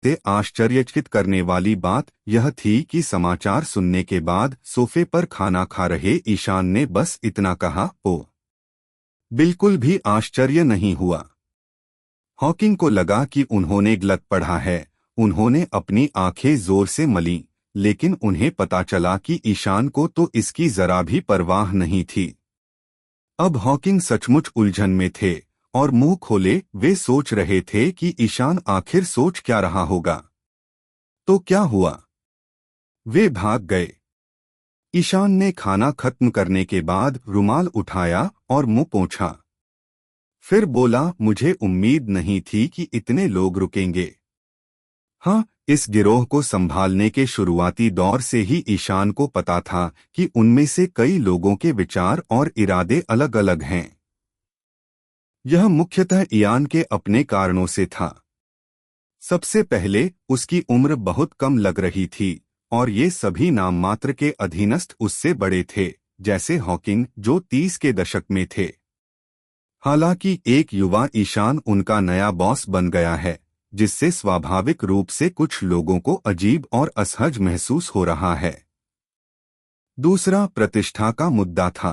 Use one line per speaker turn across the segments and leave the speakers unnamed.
से आश्चर्यचकित करने वाली बात यह थी कि समाचार सुनने के बाद सोफे पर खाना खा रहे ईशान ने बस इतना कहा, ओ। बिल्कुल भी आश्चर्य नहीं हुआ। हॉकिंग को लगा कि उन्होंने गलत पढ़ा है। उन्होंने अपनी आंखें जोर से मलीं, लेकिन उन्हें पता चला कि ईशान को तो इसकी जरा भी परवाह नहीं थी। अब हॉकिंग सचमुच उलझन में थे और मुंह खोले वे सोच रहे थे कि ईशान आखिर सोच क्या रहा होगा। तो क्या हुआ? वे भाग गए। ईशान ने खाना खत्म करने के बाद रुमाल उठाया और मुंह पोंछा। फिर बोला, मुझे उम्मीद नहीं थी कि इतने लोग रुकेंगे। हाँ, इस गिरोह को संभालने के शुरुआती दौर से ही ईशान को पता था कि उनमें से कई लोगों के विचार और इरादे अलग अलग हैं। यह मुख्यतः इयान के अपने कारणों से था। सबसे पहले उसकी उम्र बहुत कम लग रही थी और ये सभी नाम मात्र के अधीनस्थ उससे बड़े थे, जैसे हॉकिंग जो 30 के दशक में थे। हालांकि एक युवा ईशान उनका नया बॉस बन गया है, जिससे स्वाभाविक रूप से कुछ लोगों को अजीब और असहज महसूस हो रहा है। दूसरा प्रतिष्ठा का मुद्दा था।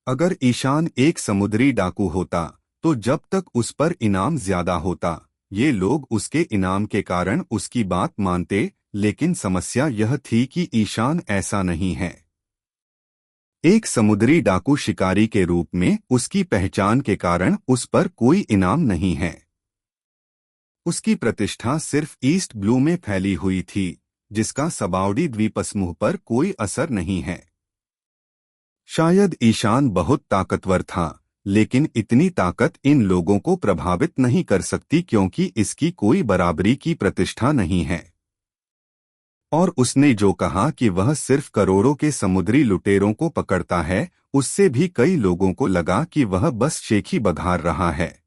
अगर ईशान एक समुद्री डाकू होता तो जब तक उस पर इनाम ज्यादा होता, ये लोग उसके इनाम के कारण उसकी बात मानते, लेकिन समस्या यह थी कि ईशान ऐसा नहीं है। एक समुद्री डाकू शिकारी के रूप में उसकी पहचान के कारण उस पर कोई इनाम नहीं है। उसकी प्रतिष्ठा सिर्फ ईस्ट ब्लू में फैली हुई थी, जिसका सबाउडी द्वीपसमूह पर कोई असर नहीं है। शायद ईशान बहुत ताकतवर था, लेकिन इतनी ताकत इन लोगों को प्रभावित नहीं कर सकती क्योंकि इसकी कोई बराबरी की प्रतिष्ठा नहीं है। और उसने जो कहा कि वह सिर्फ करोड़ों के समुद्री लुटेरों को पकड़ता है, उससे भी कई लोगों को लगा कि वह बस शेखी बघार रहा है।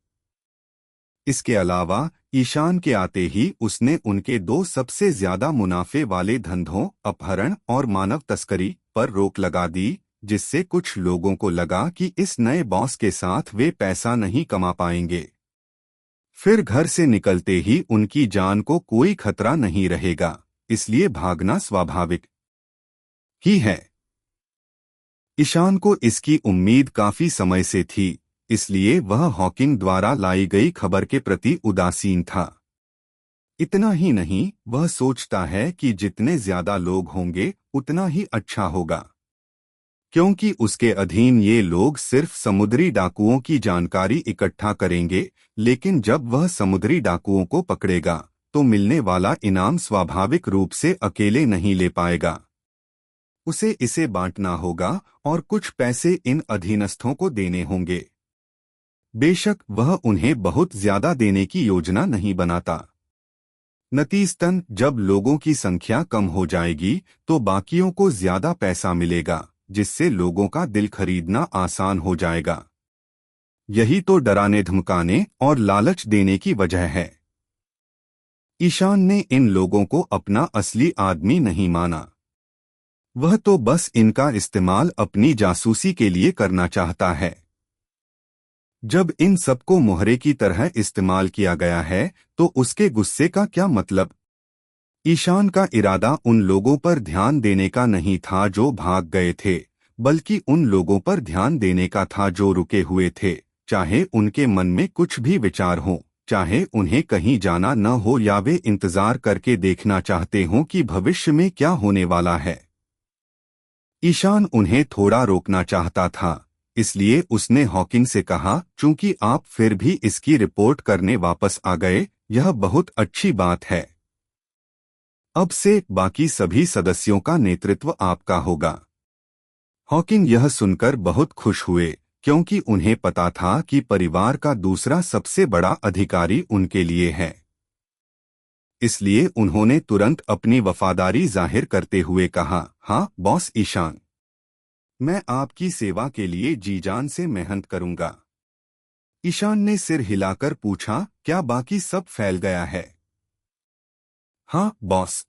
इसके अलावा ईशान के आते ही उसने उनके दो सबसे ज्यादा मुनाफे वाले धंधों, अपहरण और मानव तस्करी, पर रोक लगा दी, जिससे कुछ लोगों को लगा कि इस नए बॉस के साथ वे पैसा नहीं कमा पाएंगे। फिर घर से निकलते ही उनकी जान को कोई खतरा नहीं रहेगा, इसलिए भागना स्वाभाविक ही है। ईशान को इसकी उम्मीद काफी समय से थी, इसलिए वह हॉकिंग द्वारा लाई गई खबर के प्रति उदासीन था। इतना ही नहीं, वह सोचता है कि जितने ज्यादा लोग होंगे उतना ही अच्छा होगा, क्योंकि उसके अधीन ये लोग सिर्फ समुद्री डाकुओं की जानकारी इकट्ठा करेंगे, लेकिन जब वह समुद्री डाकुओं को पकड़ेगा तो मिलने वाला इनाम स्वाभाविक रूप से अकेले नहीं ले पाएगा। उसे इसे बांटना होगा और कुछ पैसे इन अधीनस्थों को देने होंगे। बेशक वह उन्हें बहुत ज्यादा देने की योजना नहीं बनाता। नतीजतन जब लोगों की संख्या कम हो जाएगी तो बाकियों को ज्यादा पैसा मिलेगा, जिससे लोगों का दिल खरीदना आसान हो जाएगा। यही तो डराने धमकाने और लालच देने की वजह है। ईशान ने इन लोगों को अपना असली आदमी नहीं माना। वह तो बस इनका इस्तेमाल अपनी जासूसी के लिए करना चाहता है। जब इन सबको मोहरे की तरह इस्तेमाल किया गया है तो उसके गुस्से का क्या मतलब? ईशान का इरादा उन लोगों पर ध्यान देने का नहीं था जो भाग गए थे, बल्कि उन लोगों पर ध्यान देने का था जो रुके हुए थे, चाहे उनके मन में कुछ भी विचार हों, चाहे उन्हें कहीं जाना न हो या वे इंतजार करके देखना चाहते हों कि भविष्य में क्या होने वाला है। ईशान उन्हें थोड़ा रोकना चाहता था, इसलिए उसने हॉकिंग से कहा, चूंकि आप फिर भी इसकी रिपोर्ट करने वापस आ गए, यह बहुत अच्छी बात है। अब से बाकी सभी सदस्यों का नेतृत्व आपका होगा। हॉकिंग यह सुनकर बहुत खुश हुए, क्योंकि उन्हें पता था कि परिवार का दूसरा सबसे बड़ा अधिकारी उनके लिए है। इसलिए उन्होंने तुरंत अपनी वफादारी जाहिर करते हुए कहा, हाँ बॉस ईशान, मैं आपकी सेवा के लिए जी जान से मेहनत करूंगा। ईशान ने सिर हिलाकर पूछा, क्या बाकी सब फैल गया है? हाँ बॉस,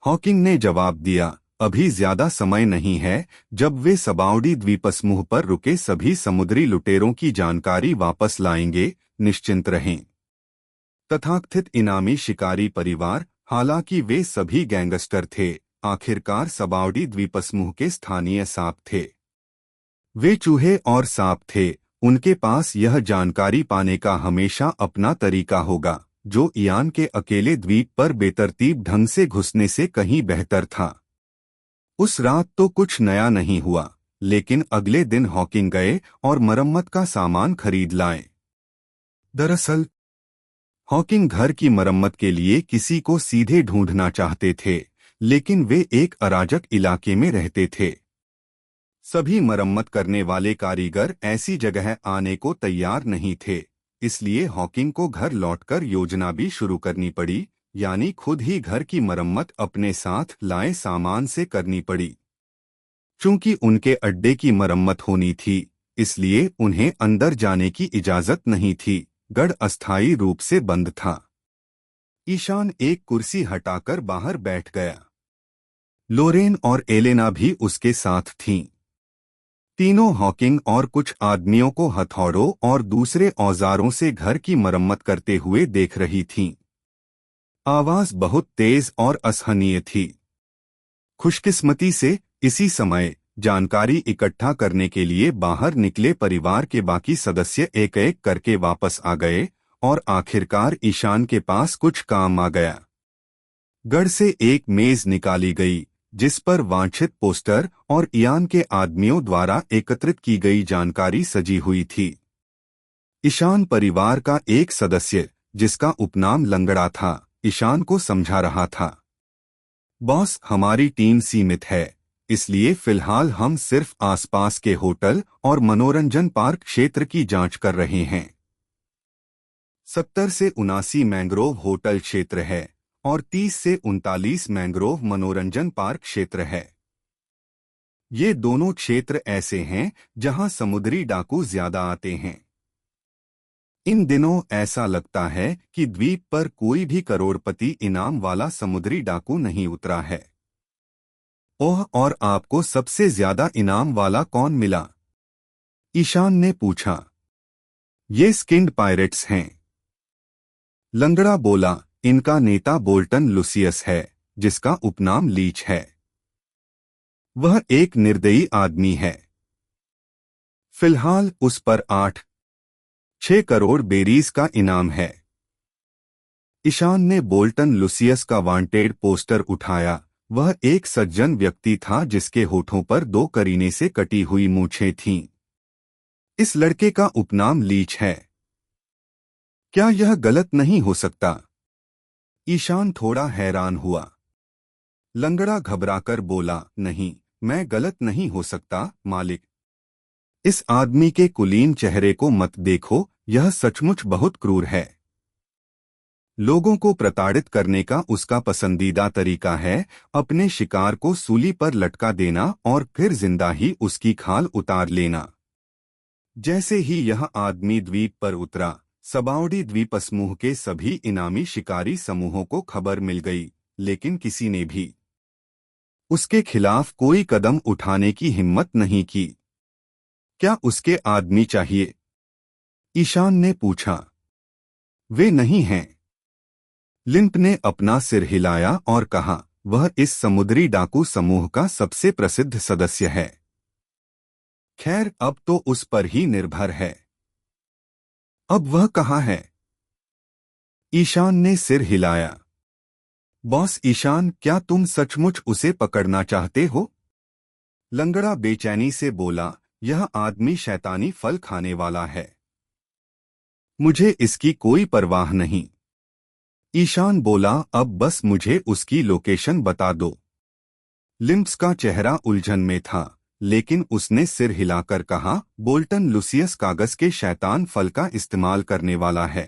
हॉकिंग ने जवाब दिया, अभी ज्यादा समय नहीं है। जब वे सबाउडी द्वीपसमूह पर रुके सभी समुद्री लुटेरों की जानकारी वापस लाएंगे, निश्चिंत रहें। तथाकथित इनामी शिकारी परिवार, हालांकि वे सभी गैंगस्टर थे, आखिरकार सबाउडी द्वीपसमूह के स्थानीय सांप थे। वे चूहे और सांप थे। उनके पास यह जानकारी पाने का हमेशा अपना तरीका होगा, जो इयान के अकेले द्वीप पर बेतरतीब ढंग से घुसने से कहीं बेहतर था। उस रात तो कुछ नया नहीं हुआ, लेकिन अगले दिन हॉकिंग गए और मरम्मत का सामान खरीद लाए। दरअसल हॉकिंग घर की मरम्मत के लिए किसी को सीधे ढूंढना चाहते थे, लेकिन वे एक अराजक इलाके में रहते थे। सभी मरम्मत करने वाले कारीगर ऐसी जगह आने को तैयार नहीं थे, इसलिए हॉकिंग को घर लौटकर योजना भी शुरू करनी पड़ी, यानी खुद ही घर की मरम्मत अपने साथ लाए सामान से करनी पड़ी। चूंकि उनके अड्डे की मरम्मत होनी थी, इसलिए उन्हें अंदर जाने की इजाजत नहीं थी। गढ़ अस्थायी रूप से बंद था। ईशान एक कुर्सी हटाकर बाहर बैठ गया। लोरेन और एलेना भी उसके साथ थीं। तीनों हॉकिंग और कुछ आदमियों को हथौड़ों और दूसरे औजारों से घर की मरम्मत करते हुए देख रही थीं। आवाज बहुत तेज और असहनीय थी। खुशकिस्मती से इसी समय जानकारी इकट्ठा करने के लिए बाहर निकले परिवार के बाकी सदस्य एक एक करके वापस आ गए और आखिरकार ईशान के पास कुछ काम आ गया। गढ़ से एक मेज निकाली गई, जिस पर वांछित पोस्टर और इयान के आदमियों द्वारा एकत्रित की गई जानकारी सजी हुई थी। ईशान परिवार का एक सदस्य, जिसका उपनाम लंगड़ा था, ईशान को समझा रहा था। बॉस, हमारी टीम सीमित है, इसलिए फिलहाल हम सिर्फ आसपास के होटल और मनोरंजन पार्क क्षेत्र की जांच कर रहे हैं। 70 से 79 मैंग्रोव होटल क्षेत्र है और 30 से 39 मैंग्रोव मनोरंजन पार्क क्षेत्र है। ये दोनों क्षेत्र ऐसे हैं जहां समुद्री डाकू ज्यादा आते हैं। इन दिनों ऐसा लगता है कि द्वीप पर कोई भी करोड़पति इनाम वाला समुद्री डाकू नहीं उतरा है। ओह, और आपको सबसे ज्यादा इनाम वाला कौन मिला? ईशान ने पूछा। ये स्किन्ड पायरेट्स हैं। लंगड़ा बोला, इनका नेता बोल्टन लुसियस है, जिसका उपनाम लीच है। वह एक निर्दयी आदमी है। फिलहाल उस पर 8-6 करोड़ बेरीज का इनाम है। ईशान ने बोल्टन लुसियस का वांटेड पोस्टर उठाया। वह एक सज्जन व्यक्ति था जिसके होठों पर 2 करीने से कटी हुई मूंछें थीं। इस लड़के का उपनाम लीच है। क्या यह गलत नहीं हो सकता? ईशान थोड़ा हैरान हुआ। लंगड़ा घबराकर बोला, नहीं, मैं गलत नहीं हो सकता, मालिक। इस आदमी के कुलीन चेहरे को मत देखो, यह सचमुच बहुत क्रूर है। लोगों को प्रताड़ित करने का उसका पसंदीदा तरीका है अपने शिकार को सूली पर लटका देना और फिर जिंदा ही उसकी खाल उतार लेना। जैसे ही यह आदमी द्वीप पर उतरा, सबाउडी द्वीपसमूह के सभी इनामी शिकारी समूहों को खबर मिल गई, लेकिन किसी ने भी उसके खिलाफ कोई कदम उठाने की हिम्मत नहीं की। क्या उसके आदमी चाहिए? ईशान ने पूछा। वे नहीं हैं। लिंप ने अपना सिर हिलाया और कहा, वह इस समुद्री डाकू समूह का सबसे प्रसिद्ध सदस्य है। खैर, अब तो उस पर ही निर्भर है। अब वह कहाँ है? ईशान ने सिर हिलाया। बॉस ईशान, क्या तुम सचमुच उसे पकड़ना चाहते हो? लंगड़ा बेचैनी से बोला, यह आदमी शैतानी फल खाने वाला है। मुझे इसकी कोई परवाह नहीं। ईशान बोला, अब बस मुझे उसकी लोकेशन बता दो। लिम्प्स का चेहरा उलझन में था, लेकिन उसने सिर हिलाकर कहा, बोल्टन लुसियस कागज के शैतान फल का इस्तेमाल करने वाला है।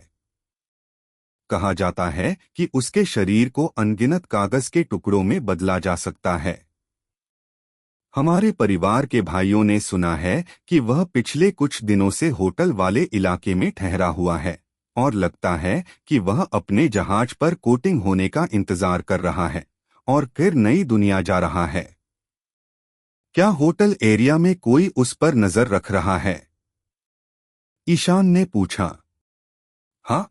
कहा जाता है कि उसके शरीर को अनगिनत कागज के टुकड़ों में बदला जा सकता है। हमारे परिवार के भाइयों ने सुना है कि वह पिछले कुछ दिनों से होटल वाले इलाके में ठहरा हुआ है और लगता है कि वह अपने जहाज पर कोटिंग होने का इंतजार कर रहा है और फिर नई दुनिया जा रहा है। क्या होटल एरिया में कोई उस पर नजर रख रहा है? ईशान ने पूछा। हाँ,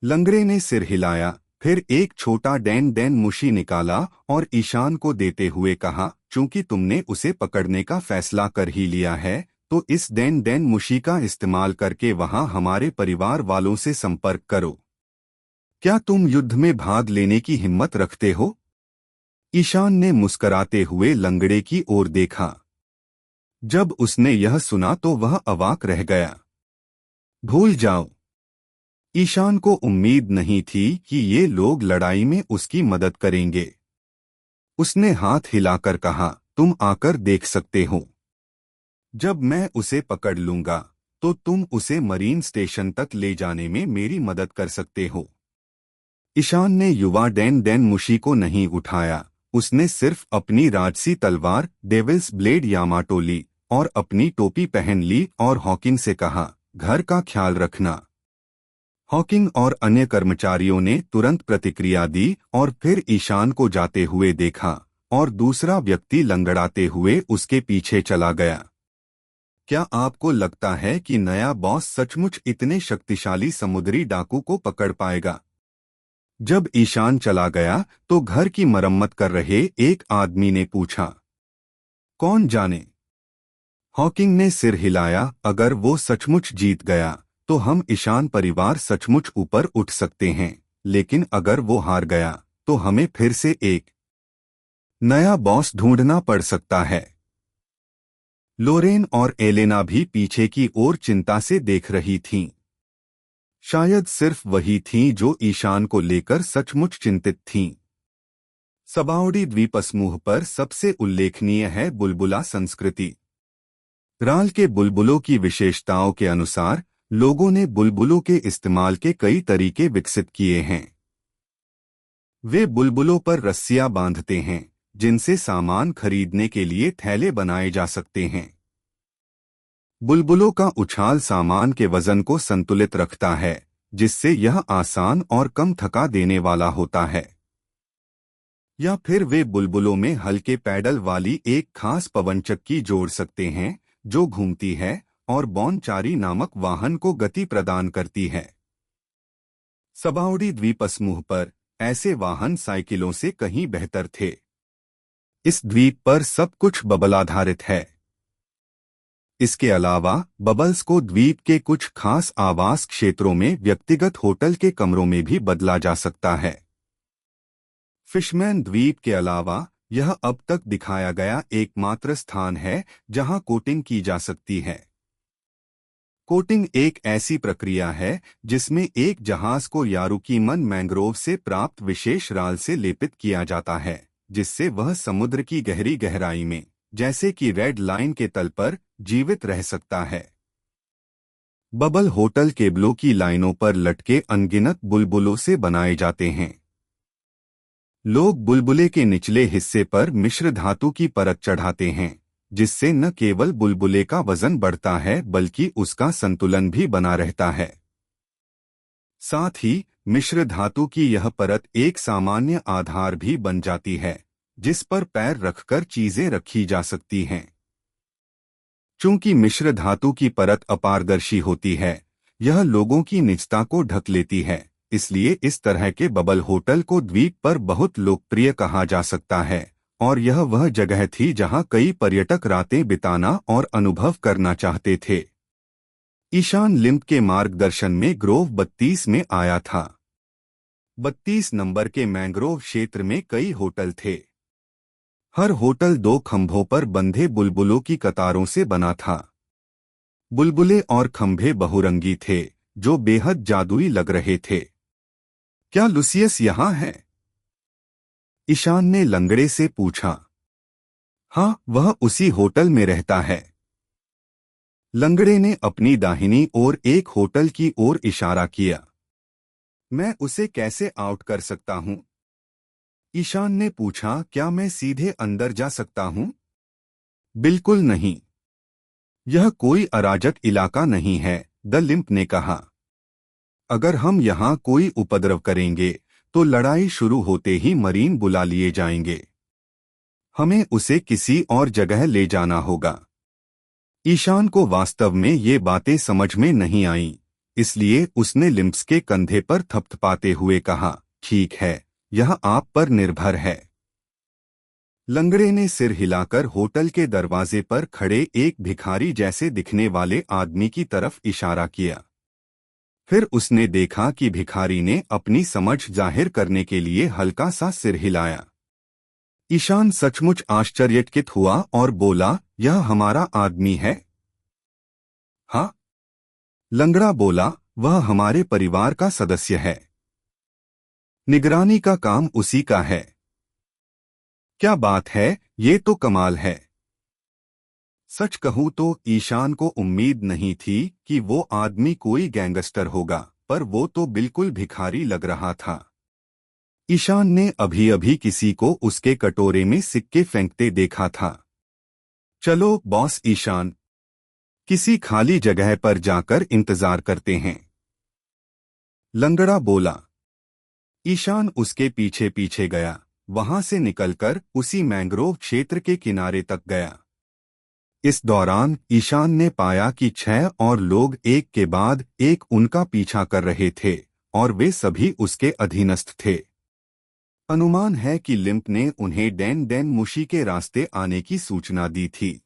लंगड़े ने सिर हिलाया, फिर एक छोटा डैन डैन मुशी निकाला और ईशान को देते हुए कहा, चूंकि तुमने उसे पकड़ने का फैसला कर ही लिया है, तो इस डैन डैन मुशी का इस्तेमाल करके वहां हमारे परिवार वालों से संपर्क करो। क्या तुम युद्ध में भाग लेने की हिम्मत रखते हो? ईशान ने मुस्कराते हुए लंगड़े की ओर देखा। जब उसने यह सुना तो वह अवाक रह गया। भूल जाओ। ईशान को उम्मीद नहीं थी कि ये लोग लड़ाई में उसकी मदद करेंगे। उसने हाथ हिलाकर कहा, तुम आकर देख सकते हो। जब मैं उसे पकड़ लूंगा तो तुम उसे मरीन स्टेशन तक ले जाने में मेरी मदद कर सकते हो। ईशान ने युवा डैन डैन मुशी को नहीं उठाया। उसने सिर्फ अपनी राजसी तलवार डेविल्स ब्लेड यामाटो ली और अपनी टोपी पहन ली और हॉकिंग से कहा, घर का ख्याल रखना। हॉकिंग और अन्य कर्मचारियों ने तुरंत प्रतिक्रिया दी और फिर ईशान को जाते हुए देखा और दूसरा व्यक्ति लंगड़ाते हुए उसके पीछे चला गया। क्या आपको लगता है कि नया बॉस सचमुच इतने शक्तिशाली समुद्री डाकू को पकड़ पाएगा? जब ईशान चला गया तो घर की मरम्मत कर रहे एक आदमी ने पूछा। कौन जाने? हॉकिंग ने सिर हिलाया, अगर वो सचमुच जीत गया तो हम ईशान परिवार सचमुच ऊपर उठ सकते हैं, लेकिन अगर वो हार गया तो हमें फिर से एक नया बॉस ढूंढना पड़ सकता है। लोरेन और एलेना भी पीछे की ओर चिंता से देख रही थीं। शायद सिर्फ वही थीं जो ईशान को लेकर सचमुच चिंतित थीं। सबाउडी द्वीपसमूह पर सबसे उल्लेखनीय है बुलबुला संस्कृति। राल के बुलबुलों की विशेषताओं के अनुसार लोगों ने बुलबुलों के इस्तेमाल के कई तरीके विकसित किए हैं। वे बुलबुलों पर रस्सियां बांधते हैं, जिनसे सामान खरीदने के लिए थैले बनाए जा सकते हैं। बुलबुलों का उछाल सामान के वजन को संतुलित रखता है, जिससे यह आसान और कम थका देने वाला होता है। या फिर वे बुलबुलों में हल्के पैडल वाली एक खास पवनचक्की जोड़ सकते हैं, जो घूमती है और बॉनचारी नामक वाहन को गति प्रदान करती है। सबाउडी द्वीपसमूह पर ऐसे वाहन साइकिलों से कहीं बेहतर थे। इस द्वीप पर सब कुछ बबल आधारित है। इसके अलावा बबल्स को द्वीप के कुछ खास आवास क्षेत्रों में व्यक्तिगत होटल के कमरों में भी बदला जा सकता है। फिशमैन द्वीप के अलावा यह अब तक दिखाया गया एकमात्र स्थान है जहां कोटिंग की जा सकती है। कोटिंग एक ऐसी प्रक्रिया है जिसमें एक जहाज को यारुकीमन मैंग्रोव से प्राप्त विशेष राल से लेपित किया जाता है, जिससे वह समुद्र की गहरी गहराई में, जैसे कि रेड लाइन के तल पर, जीवित रह सकता है। बबल होटल केबलों की लाइनों पर लटके अनगिनत बुलबुलों से बनाए जाते हैं। लोग बुलबुले के निचले हिस्से पर मिश्र धातु की परत चढ़ाते हैं, जिससे न केवल बुलबुले का वजन बढ़ता है बल्कि उसका संतुलन भी बना रहता है। साथ ही मिश्र धातु की यह परत एक सामान्य आधार भी बन जाती है, जिस पर पैर रखकर चीजें रखी जा सकती हैं। चूंकि मिश्र धातु की परत अपारदर्शी होती है, यह लोगों की निजता को ढक लेती है, इसलिए इस तरह के बबल होटल को द्वीप पर बहुत लोकप्रिय कहा जा सकता है और यह वह जगह थी जहां कई पर्यटक रातें बिताना और अनुभव करना चाहते थे। ईशान लिम्प के मार्गदर्शन में ग्रोव 32 में आया था। 32 नंबर के मैंग्रोव क्षेत्र में कई होटल थे। हर होटल 2 खंभों पर बंधे बुलबुलों की कतारों से बना था। बुलबुले और खंभे बहुरंगी थे, जो बेहद जादुई लग रहे थे। क्या लुसियस यहाँ है? ईशान ने लंगड़े से पूछा। हाँ, वह उसी होटल में रहता है। लंगड़े ने अपनी दाहिनी ओर एक होटल की ओर इशारा किया। मैं उसे कैसे आउट कर सकता हूँ? ईशान ने पूछा, क्या मैं सीधे अंदर जा सकता हूँ? बिल्कुल नहीं। यह कोई अराजक इलाका नहीं है, द लिम्प ने कहा। अगर हम यहाँ कोई उपद्रव करेंगे तो लड़ाई शुरू होते ही मरीन बुला लिए जाएंगे। हमें उसे किसी और जगह ले जाना होगा। ईशान को वास्तव में ये बातें समझ में नहीं आईं, इसलिए उसने लिम्प्स के कंधे पर थपथपाते हुए कहा, ठीक है, यह आप पर निर्भर है। लंगड़े ने सिर हिलाकर होटल के दरवाजे पर खड़े एक भिखारी जैसे दिखने वाले आदमी की तरफ इशारा किया। फिर उसने देखा कि भिखारी ने अपनी समझ जाहिर करने के लिए हल्का सा सिर हिलाया। ईशान सचमुच आश्चर्यचकित हुआ और बोला, यह हमारा आदमी है? हाँ, लंगड़ा बोला, वह हमारे परिवार का सदस्य है। निगरानी का काम उसी का है। क्या बात है, ये तो कमाल है। सच कहूं तो ईशान को उम्मीद नहीं थी कि वो आदमी कोई गैंगस्टर होगा, पर वो तो बिल्कुल भिखारी लग रहा था। ईशान ने अभी अभी किसी को उसके कटोरे में सिक्के फेंकते देखा था। चलो बॉस ईशान, किसी खाली जगह पर जाकर इंतजार करते हैं, लंगड़ा बोला। ईशान उसके पीछे पीछे गया, वहां से निकलकर उसी मैंग्रोव क्षेत्र के किनारे तक गया। इस दौरान ईशान ने पाया कि 6 और लोग एक के बाद एक उनका पीछा कर रहे थे और वे सभी उसके अधीनस्थ थे। अनुमान है कि लिम्प ने उन्हें डैन डैन मुशी के रास्ते आने की सूचना दी थी।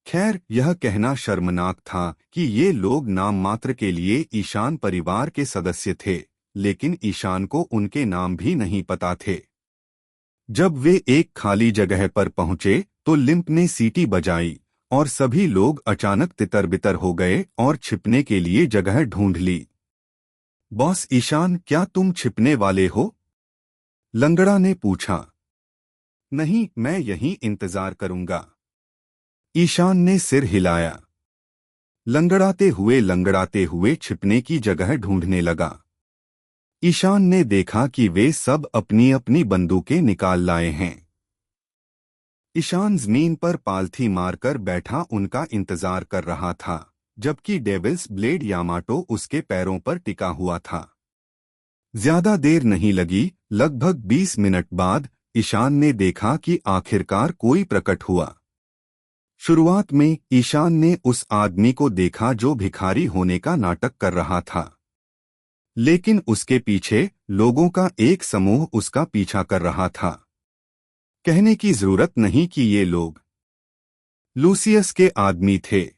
खैर, यह कहना शर्मनाक था कि ये लोग नाम मात्र के लिए ईशान परिवार के सदस्य थे, लेकिन ईशान को उनके नाम भी नहीं पता थे। जब वे एक खाली जगह पर पहुंचे तो लिम्प ने सीटी बजाई और सभी लोग अचानक तितर-बितर हो गए और छिपने के लिए जगह ढूंढ ली। बॉस ईशान, क्या तुम छिपने वाले हो? लंगड़ा ने पूछा। नहीं, मैं यहीं इंतजार करूंगा। ईशान ने सिर हिलाया। लंगड़ाते हुए छिपने की जगह ढूंढने लगा। ईशान ने देखा कि वे सब अपनी अपनी बंदूकें निकाल लाए हैं। ईशान जमीन पर पालथी मारकर बैठा उनका इंतजार कर रहा था, जबकि डेविल्स ब्लेड यामाटो उसके पैरों पर टिका हुआ था। ज्यादा देर नहीं लगी, लगभग 20 मिनट बाद ईशान ने देखा कि आखिरकार कोई प्रकट हुआ। शुरुआत में ईशान ने उस आदमी को देखा जो भिखारी होने का नाटक कर रहा था, लेकिन उसके पीछे लोगों का एक समूह उसका पीछा कर रहा था। कहने की जरूरत नहीं कि ये लोग लूसियस के आदमी थे।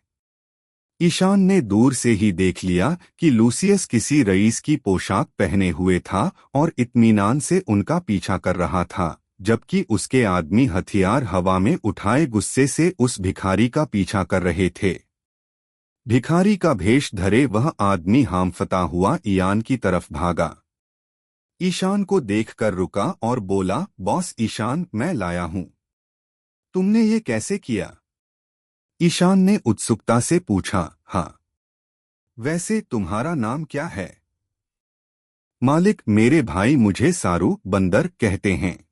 ईशान ने दूर से ही देख लिया कि लूसियस किसी रईस की पोशाक पहने हुए था और इत्मीनान से उनका पीछा कर रहा था, जबकि उसके आदमी हथियार हवा में उठाए गुस्से से उस भिखारी का पीछा कर रहे थे। भिखारी का भेष धरे वह आदमी हांफता हुआ ईयान की तरफ भागा। ईशान को देखकर रुका और बोला, बॉस ईशान, मैं लाया हूं। तुमने ये कैसे किया? ईशान ने उत्सुकता से पूछा। हाँ। वैसे तुम्हारा नाम क्या है? मालिक, मेरे भाई मुझे सारू बंदर कहते हैं।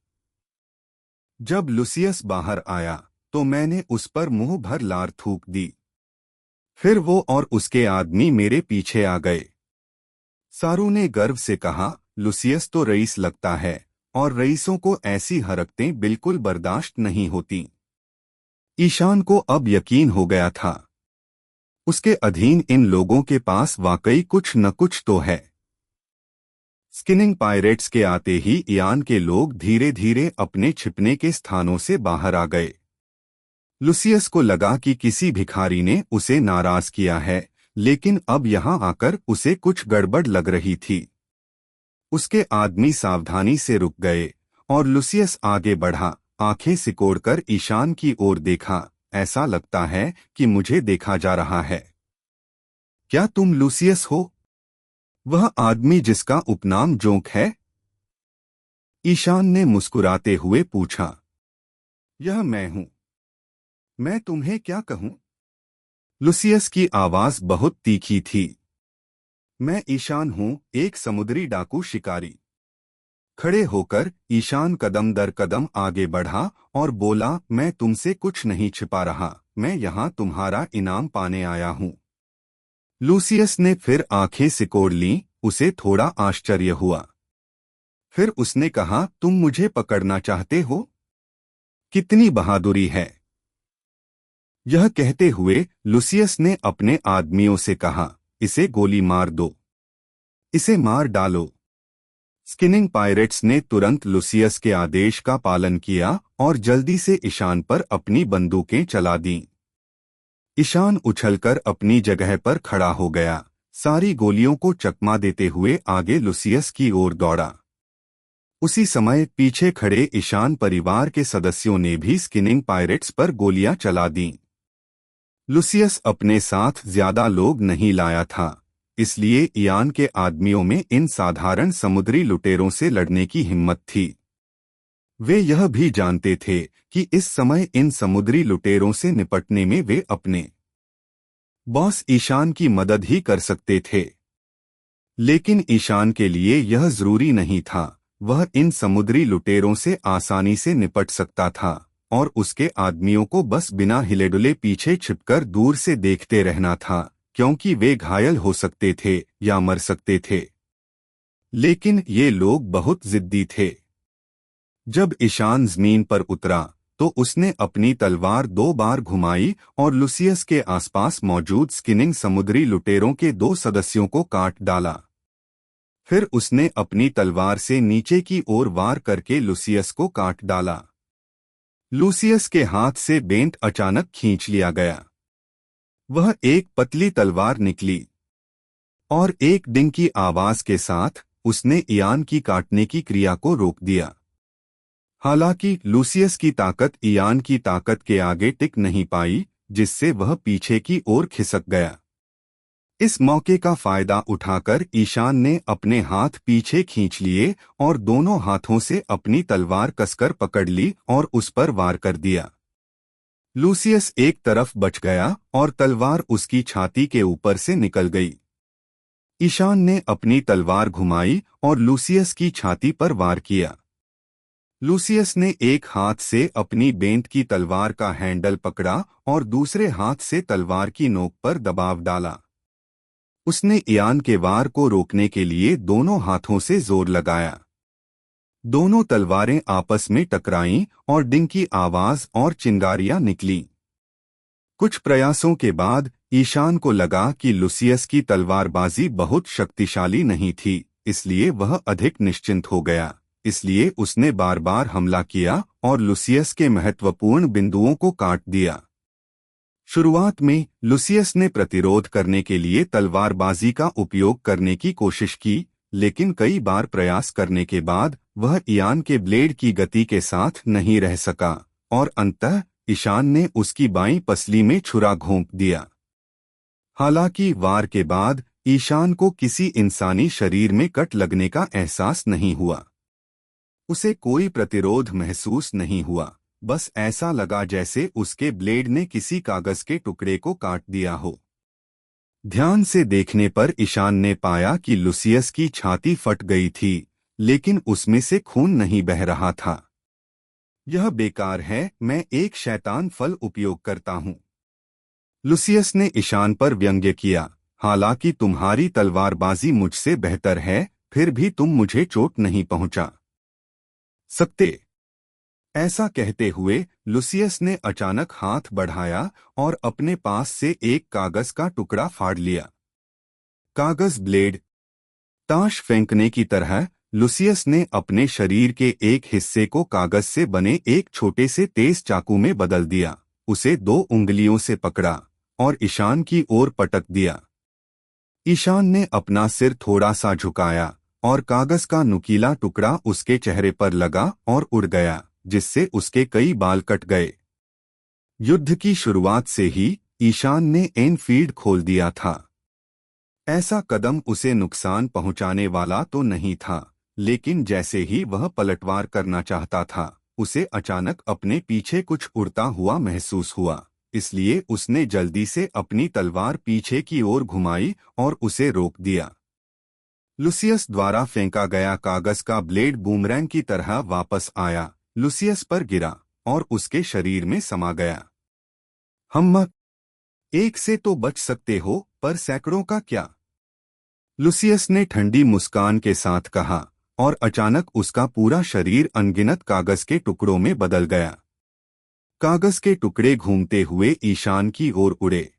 जब लुसियस बाहर आया तो मैंने उस पर मुंह भर लार थूक दी। फिर वो और उसके आदमी मेरे पीछे आ गए। सारू ने गर्व से कहा, लुसियस तो रईस लगता है और रईसों को ऐसी हरकतें बिल्कुल बर्दाश्त नहीं होती। ईशान को अब यकीन हो गया था, उसके अधीन इन लोगों के पास वाकई कुछ न कुछ तो है। स्किनिंग पायरेट्स के आते ही ईयान के लोग धीरे धीरे अपने छिपने के स्थानों से बाहर आ गए। लुसियस को लगा कि किसी भिखारी ने उसे नाराज किया है, लेकिन अब यहां आकर उसे कुछ गड़बड़ लग रही थी। उसके आदमी सावधानी से रुक गए और लुसियस आगे बढ़ा, आंखें सिकोड़कर ईशान की ओर देखा। ऐसा लगता है कि मुझे देखा जा रहा है। क्या तुम लुसियस हो? वह आदमी जिसका उपनाम जोंक है? ईशान ने मुस्कुराते हुए पूछा। यह मैं हूं। मैं तुम्हें क्या कहूं? लुसियस की आवाज बहुत तीखी थी। मैं ईशान हूं, एक समुद्री डाकू शिकारी। खड़े होकर ईशान कदम दर कदम आगे बढ़ा और बोला, मैं तुमसे कुछ नहीं छिपा रहा, मैं यहां तुम्हारा इनाम पाने आया हूं। लुसियस ने फिर आंखें सिकोड़ लीं, उसे थोड़ा आश्चर्य हुआ। फिर उसने कहा, तुम मुझे पकड़ना चाहते हो? कितनी बहादुरी है। यह कहते हुए लुसियस ने अपने आदमियों से कहा, इसे गोली मार दो, इसे मार डालो। स्किनिंग पायरेट्स ने तुरंत लुसियस के आदेश का पालन किया और जल्दी से ईशान पर अपनी बंदूकें चला दीं। ईशान उछलकर अपनी जगह पर खड़ा हो गया, सारी गोलियों को चकमा देते हुए आगे लुसियस की ओर दौड़ा। उसी समय पीछे खड़े ईशान परिवार के सदस्यों ने भी स्किनिंग पायरेट्स पर गोलियां चला दीं। लुसियस अपने साथ ज्यादा लोग नहीं लाया था, इसलिए इयान के आदमियों में इन साधारण समुद्री लुटेरों से लड़ने की हिम्मत थी। वे यह भी जानते थे कि इस समय इन समुद्री लुटेरों से निपटने में वे अपने बॉस ईशान की मदद ही कर सकते थे। लेकिन ईशान के लिए यह जरूरी नहीं था, वह इन समुद्री लुटेरों से आसानी से निपट सकता था और उसके आदमियों को बस बिना हिलेडुले पीछे छिपकर दूर से देखते रहना था, क्योंकि वे घायल हो सकते थे या मर सकते थे। लेकिन ये लोग बहुत जिद्दी थे। जब ईशान जमीन पर उतरा तो उसने अपनी तलवार 2 बार घुमाई और लुसियस के आसपास मौजूद स्किनिंग समुद्री लुटेरों के 2 सदस्यों को काट डाला। फिर उसने अपनी तलवार से नीचे की ओर वार करके लुसियस को काट डाला। लुसियस के हाथ से बेंट अचानक खींच लिया गया। वह एक पतली तलवार निकली और एक डिंग की आवाज के साथ उसने इयान की काटने की क्रिया को रोक दिया। हालांकि लुसियस की ताकत इयान की ताकत के आगे टिक नहीं पाई, जिससे वह पीछे की ओर खिसक गया। इस मौके का फायदा उठाकर ईशान ने अपने हाथ पीछे खींच लिए और दोनों हाथों से अपनी तलवार कसकर पकड़ ली और उस पर वार कर दिया। लुसियस एक तरफ बच गया और तलवार उसकी छाती के ऊपर से निकल गई। ईशान ने अपनी तलवार घुमाई और लुसियस की छाती पर वार किया। लुसियस ने एक हाथ से अपनी बेंट की तलवार का हैंडल पकड़ा और दूसरे हाथ से तलवार की नोक पर दबाव डाला। उसने इयान के वार को रोकने के लिए दोनों हाथों से जोर लगाया। दोनों तलवारें आपस में टकराईं और डिंग की आवाज और चिंगारियां निकलीं। कुछ प्रयासों के बाद ईशान को लगा कि लुसियस की तलवारबाजी बहुत शक्तिशाली नहीं थी, इसलिए वह अधिक निश्चिंत हो गया। इसलिए उसने बार बार हमला किया और लुसियस के महत्वपूर्ण बिंदुओं को काट दिया। शुरुआत में लुसियस ने प्रतिरोध करने के लिए तलवारबाजी का उपयोग करने की कोशिश की, लेकिन कई बार प्रयास करने के बाद वह इयान के ब्लेड की गति के साथ नहीं रह सका और अंततः ईशान ने उसकी बाईं पसली में छुरा घोंप दिया। हालांकि वार के बाद ईशान को किसी इंसानी शरीर में कट लगने का एहसास नहीं हुआ। उसे कोई प्रतिरोध महसूस नहीं हुआ, बस ऐसा लगा जैसे उसके ब्लेड ने किसी कागज के टुकड़े को काट दिया हो। ध्यान से देखने पर ईशान ने पाया कि लुसियस की छाती फट गई थी, लेकिन उसमें से खून नहीं बह रहा था। यह बेकार है, मैं एक शैतान फल उपयोग करता हूँ। लुसियस ने ईशान पर व्यंग्य किया, हालांकि तुम्हारी तलवारबाजी मुझसे बेहतर है, फिर भी तुम मुझे चोट नहीं पहुंचा सकते। ऐसा कहते हुए लुसियस ने अचानक हाथ बढ़ाया और अपने पास से एक कागज का टुकड़ा फाड़ लिया। कागज ब्लेड ताश फेंकने की तरह लुसियस ने अपने शरीर के एक हिस्से को कागज से बने एक छोटे से तेज चाकू में बदल दिया। उसे 2 उंगलियों से पकड़ा और ईशान की ओर पटक दिया। ईशान ने अपना सिर थोड़ा सा झुकाया और कागज का नुकीला टुकड़ा उसके चेहरे पर लगा और उड़ गया, जिससे उसके कई बाल कट गए। युद्ध की शुरुआत से ही ईशान ने एनफील्ड खोल दिया था। ऐसा कदम उसे नुकसान पहुंचाने वाला तो नहीं था, लेकिन जैसे ही वह पलटवार करना चाहता था, उसे अचानक अपने पीछे कुछ उड़ता हुआ महसूस हुआ। इसलिए उसने जल्दी से अपनी तलवार पीछे की ओर घुमाई और उसे रोक दिया। लुसियस द्वारा फेंका गया कागज का ब्लेड बूमरैंग की तरह वापस आया, लुसियस पर गिरा और उसके शरीर में समा गया। हम एक से तो बच सकते हो, पर सैकड़ों का क्या? लुसियस ने ठंडी मुस्कान के साथ कहा और अचानक उसका पूरा शरीर अनगिनत कागज के टुकड़ों में बदल गया। कागज के टुकड़े घूमते हुए ईशान की ओर उड़े।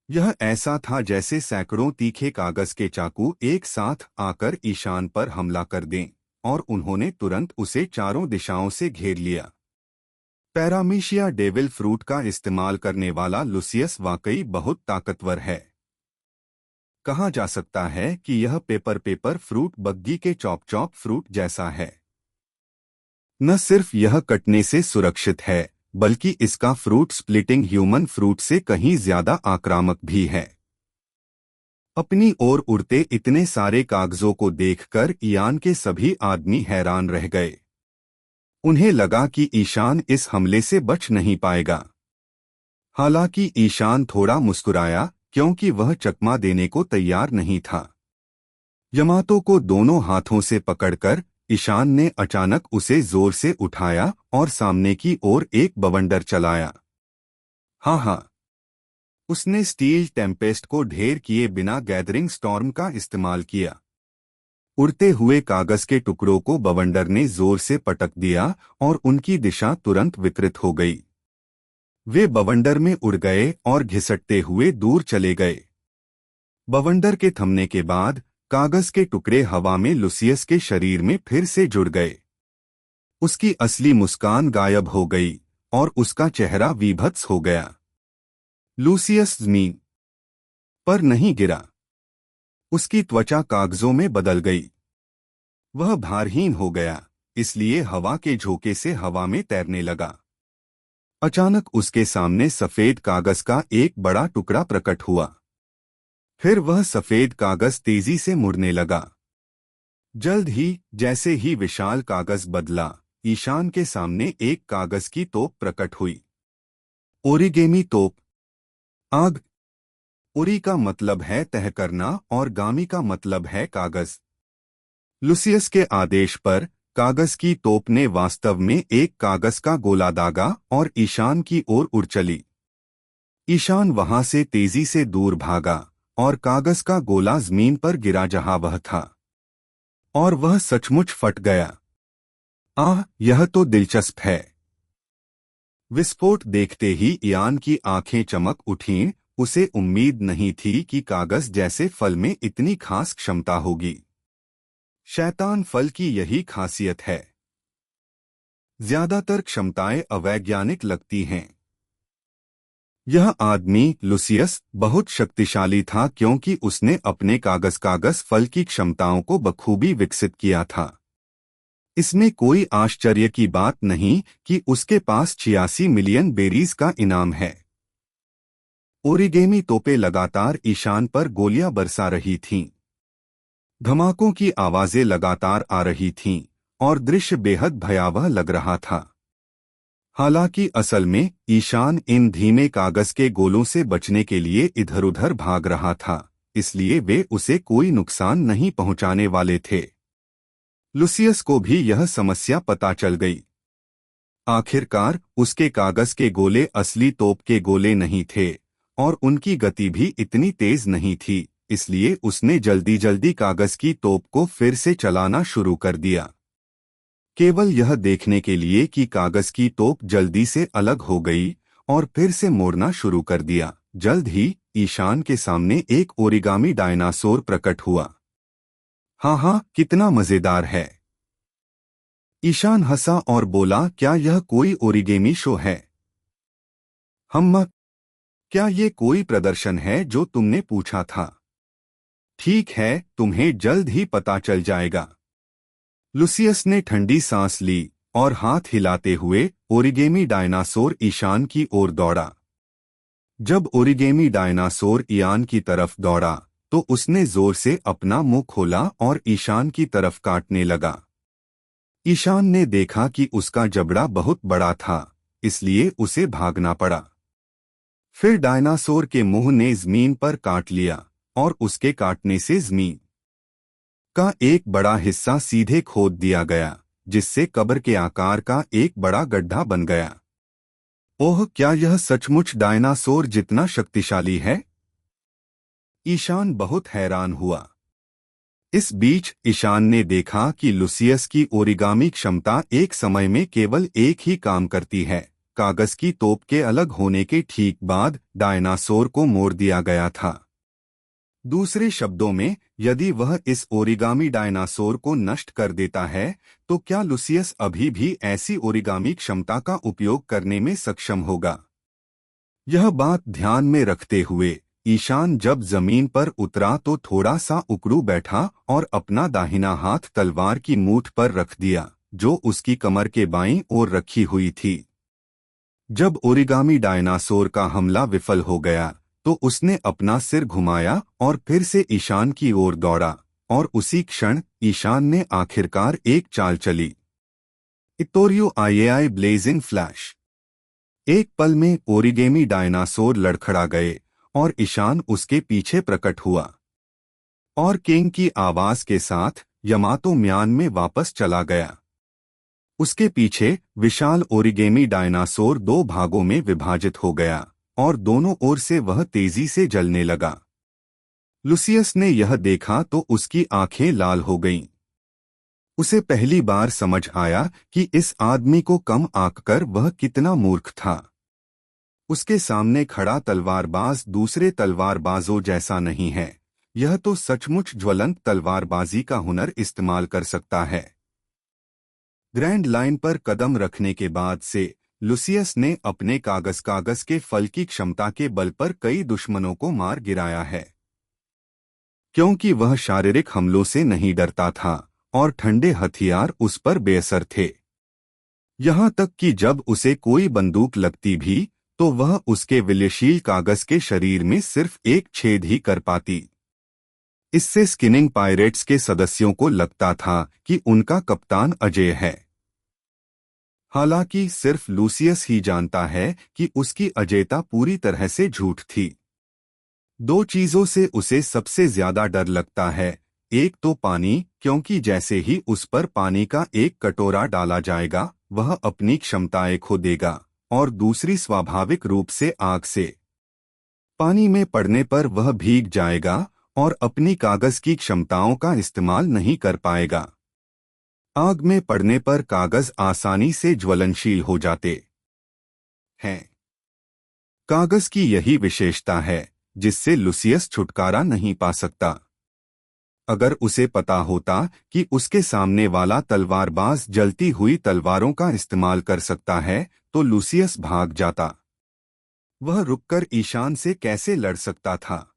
यह ऐसा था जैसे सैकड़ों तीखे कागज के चाकू एक साथ आकर ईशान पर हमला कर दें, और उन्होंने तुरंत उसे चारों दिशाओं से घेर लिया। पैरामीशिया डेविल फ्रूट का इस्तेमाल करने वाला लुसियस वाकई बहुत ताकतवर है। कहा जा सकता है कि यह पेपर फ्रूट बग्गी के चॉप फ्रूट जैसा है। न सिर्फ यह कटने से सुरक्षित है, बल्कि इसका फ्रूट स्प्लिटिंग ह्यूमन फ्रूट से कहीं ज्यादा आक्रामक भी है। अपनी ओर उड़ते इतने सारे कागजों को देखकर इयान के सभी आदमी हैरान रह गए। उन्हें लगा कि ईशान इस हमले से बच नहीं पाएगा। हालांकि ईशान थोड़ा मुस्कुराया, क्योंकि वह चकमा देने को तैयार नहीं था। यमातो को दोनों हाथों से पकड़कर ईशान ने अचानक उसे जोर से उठाया और सामने की ओर एक बवंडर चलाया। हाँ, उसने स्टील टेम्पेस्ट को ढेर किए बिना गैदरिंग स्टॉर्म का इस्तेमाल किया। उड़ते हुए कागज के टुकड़ों को बवंडर ने जोर से पटक दिया और उनकी दिशा तुरंत विकृत हो गई। वे बवंडर में उड़ गए और घिसटते हुए दूर चले गए। बवंडर के थमने के बाद कागज के टुकड़े हवा में लुसियस के शरीर में फिर से जुड़ गए। उसकी असली मुस्कान गायब हो गई और उसका चेहरा विभत्स हो गया। लुसियस जमीन पर नहीं गिरा, उसकी त्वचा कागजों में बदल गई। वह भारहीन हो गया, इसलिए हवा के झोंके से हवा में तैरने लगा। अचानक उसके सामने सफेद कागज का एक बड़ा टुकड़ा प्रकट हुआ। फिर वह सफेद कागज तेजी से मुड़ने लगा। जल्द ही, जैसे ही विशाल कागज बदला, ईशान के सामने एक कागज की तोप प्रकट हुई। ओरिगेमी तोप। आग। ओरी का मतलब है तह करना और गामी का मतलब है कागज। लुसियस के आदेश पर कागज की तोप ने वास्तव में एक कागज का गोला दागा और ईशान की ओर उड़ चली। ईशान वहां से तेजी से दूर भागा और कागज का गोला जमीन पर गिरा जहां वह था, और वह सचमुच फट गया। यह तो दिलचस्प है। विस्फोट देखते ही इयान की आंखें चमक उठीं। उसे उम्मीद नहीं थी कि कागज जैसे फल में इतनी खास क्षमता होगी। शैतान फल की यही खासियत है, ज्यादातर क्षमताएं अवैज्ञानिक लगती हैं। यह आदमी लुसियस बहुत शक्तिशाली था, क्योंकि उसने अपने कागज फल की क्षमताओं को बखूबी विकसित किया था। इसमें कोई आश्चर्य की बात नहीं कि उसके पास 86 मिलियन बेरीज का इनाम है। ओरिगेमी तोपें लगातार ईशान पर गोलियां बरसा रही थीं। धमाकों की आवाजें लगातार आ रही थीं और दृश्य बेहद भयावह लग रहा था। हालांकि असल में ईशान इन धीमे कागज के गोलों से बचने के लिए इधर-उधर भाग रहा था, इसलिए वे उसे कोई नुकसान नहीं पहुंचाने वाले थे। लुसियस को भी यह समस्या पता चल गई। आखिरकार उसके कागज के गोले असली तोप के गोले नहीं थे और उनकी गति भी इतनी तेज नहीं थी, इसलिए उसने जल्दी जल्दी कागज की तोप को फिर से चलाना शुरू कर दिया, केवल यह देखने के लिए कि कागज की तोप जल्दी से अलग हो गई, और फिर से मोड़ना शुरू कर दिया। जल्द ही ईशान के सामने एक ओरिगामी डायनासोर प्रकट हुआ। हाँ, कितना मजेदार है। ईशान हंसा और बोला, क्या यह कोई ओरिगेमी शो है? क्या ये कोई प्रदर्शन है जो तुमने पूछा था? ठीक है, तुम्हें जल्द ही पता चल जाएगा। लुसियस ने ठंडी सांस ली और हाथ हिलाते हुए ओरिगेमी डायनासोर ईशान की ओर दौड़ा। जब ओरिगेमी डायनासोर इयान की तरफ दौड़ा, तो उसने जोर से अपना मुंह खोला और ईशान की तरफ काटने लगा। ईशान ने देखा कि उसका जबड़ा बहुत बड़ा था, इसलिए उसे भागना पड़ा। फिर डायनासोर के मुंह ने जमीन पर काट लिया और उसके काटने से जमीन का एक बड़ा हिस्सा सीधे खोद दिया गया, जिससे कब्र के आकार का एक बड़ा गड्ढा बन गया। ओह, क्या यह सचमुच डायनासोर जितना शक्तिशाली है? ईशान बहुत हैरान हुआ। इस बीच ईशान ने देखा कि लुसियस की ओरिगामी क्षमता एक समय में केवल एक ही काम करती है, कागज की तोप के अलग होने के ठीक बाद डायनासोर को मोड़ दिया गया था। दूसरे शब्दों में, यदि वह इस ओरिगामी डायनासोर को नष्ट कर देता है, तो क्या लुसियस अभी भी ऐसी ओरिगामी क्षमता का उपयोग करने में सक्षम होगा? यह बात ध्यान में रखते हुए ईशान जब जमीन पर उतरा तो थोड़ा सा उकड़ू बैठा और अपना दाहिना हाथ तलवार की मूठ पर रख दिया, जो उसकी कमर के बाईं ओर रखी हुई थी। जब ओरिगामी डायनासोर का हमला विफल हो गया, तो उसने अपना सिर घुमाया और फिर से ईशान की ओर दौड़ा, और उसी क्षण ईशान ने आखिरकार एक चाल चली। इतोरियो आईएआई ब्लेजिंग फ्लैश। एक पल में ओरिगेमी डायनासोर लड़खड़ा गए और ईशान उसके पीछे प्रकट हुआ, और किंग की आवाज के साथ यमातो म्यान में वापस चला गया। उसके पीछे विशाल ओरिगेमी डायनासोर दो भागों में विभाजित हो गया और दोनों ओर से वह तेजी से जलने लगा। लुसियस ने यह देखा तो उसकी आंखें लाल हो गईं। उसे पहली बार समझ आया कि इस आदमी को कम आंककर वह कितना मूर्ख था। उसके सामने खड़ा तलवारबाज दूसरे तलवारबाजों जैसा नहीं है। यह तो सचमुच ज्वलंत तलवारबाजी का हुनर इस्तेमाल कर सकता है। ग्रैंड लाइन पर कदम रखने के बाद से लुसियस ने अपने कागज के फल की क्षमता के बल पर कई दुश्मनों को मार गिराया है, क्योंकि वह शारीरिक हमलों से नहीं डरता था और ठंडे हथियार उस पर बेअसर थे। यहां तक कि जब उसे कोई बंदूक लगती भी तो वह उसके विलयशील कागज के शरीर में सिर्फ एक छेद ही कर पाती। इससे स्किनिंग पायरेट्स के सदस्यों को लगता था कि उनका कप्तान अजय है। हालांकि सिर्फ लूसियस ही जानता है कि उसकी अजेयता पूरी तरह से झूठ थी। दो चीजों से उसे सबसे ज्यादा डर लगता है, एक तो पानी, क्योंकि जैसे ही उस पर पानी का एक कटोरा डाला जाएगा वह अपनी क्षमताएं खो देगा, और दूसरी स्वाभाविक रूप से आग से। पानी में पड़ने पर वह भीग जाएगा और अपनी कागज की क्षमताओं का इस्तेमाल नहीं कर पाएगा। आग में पड़ने पर कागज आसानी से ज्वलनशील हो जाते हैं। कागज की यही विशेषता है जिससे लुसियस छुटकारा नहीं पा सकता। अगर उसे पता होता कि उसके सामने वाला तलवारबाज जलती हुई तलवारों का इस्तेमाल कर सकता है तो लुसियस भाग जाता। वह रुककर ईशान से कैसे लड़ सकता था?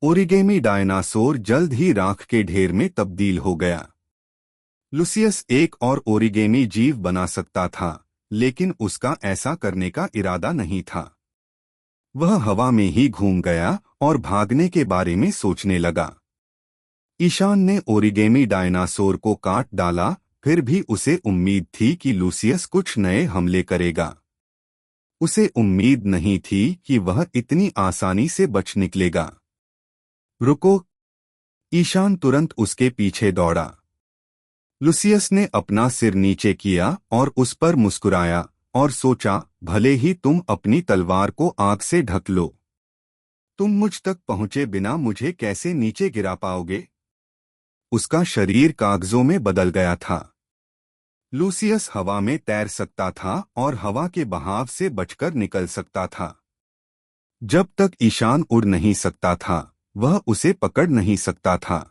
ओरिगेमी डायनासोर जल्द ही राख के ढेर में तब्दील हो गया। लुसियस एक और ओरिगेमी जीव बना सकता था, लेकिन उसका ऐसा करने का इरादा नहीं था। वह हवा में ही घूम गया और भागने के बारे में सोचने लगा। ईशान ने ओरिगेमी डायनासोर को काट डाला, फिर भी उसे उम्मीद थी कि लुसियस कुछ नए हमले करेगा। उसे उम्मीद नहीं थी कि वह इतनी आसानी से बच निकलेगा। रुको! ईशान तुरंत उसके पीछे दौड़ा। लुसियस ने अपना सिर नीचे किया और उस पर मुस्कुराया और सोचा, भले ही तुम अपनी तलवार को आग से ढक लो, तुम मुझ तक पहुंचे बिना मुझे कैसे नीचे गिरा पाओगे? उसका शरीर कागजों में बदल गया था। लुसियस हवा में तैर सकता था और हवा के बहाव से बचकर निकल सकता था। जब तक ईशान उड़ नहीं सकता था, वह उसे पकड़ नहीं सकता था।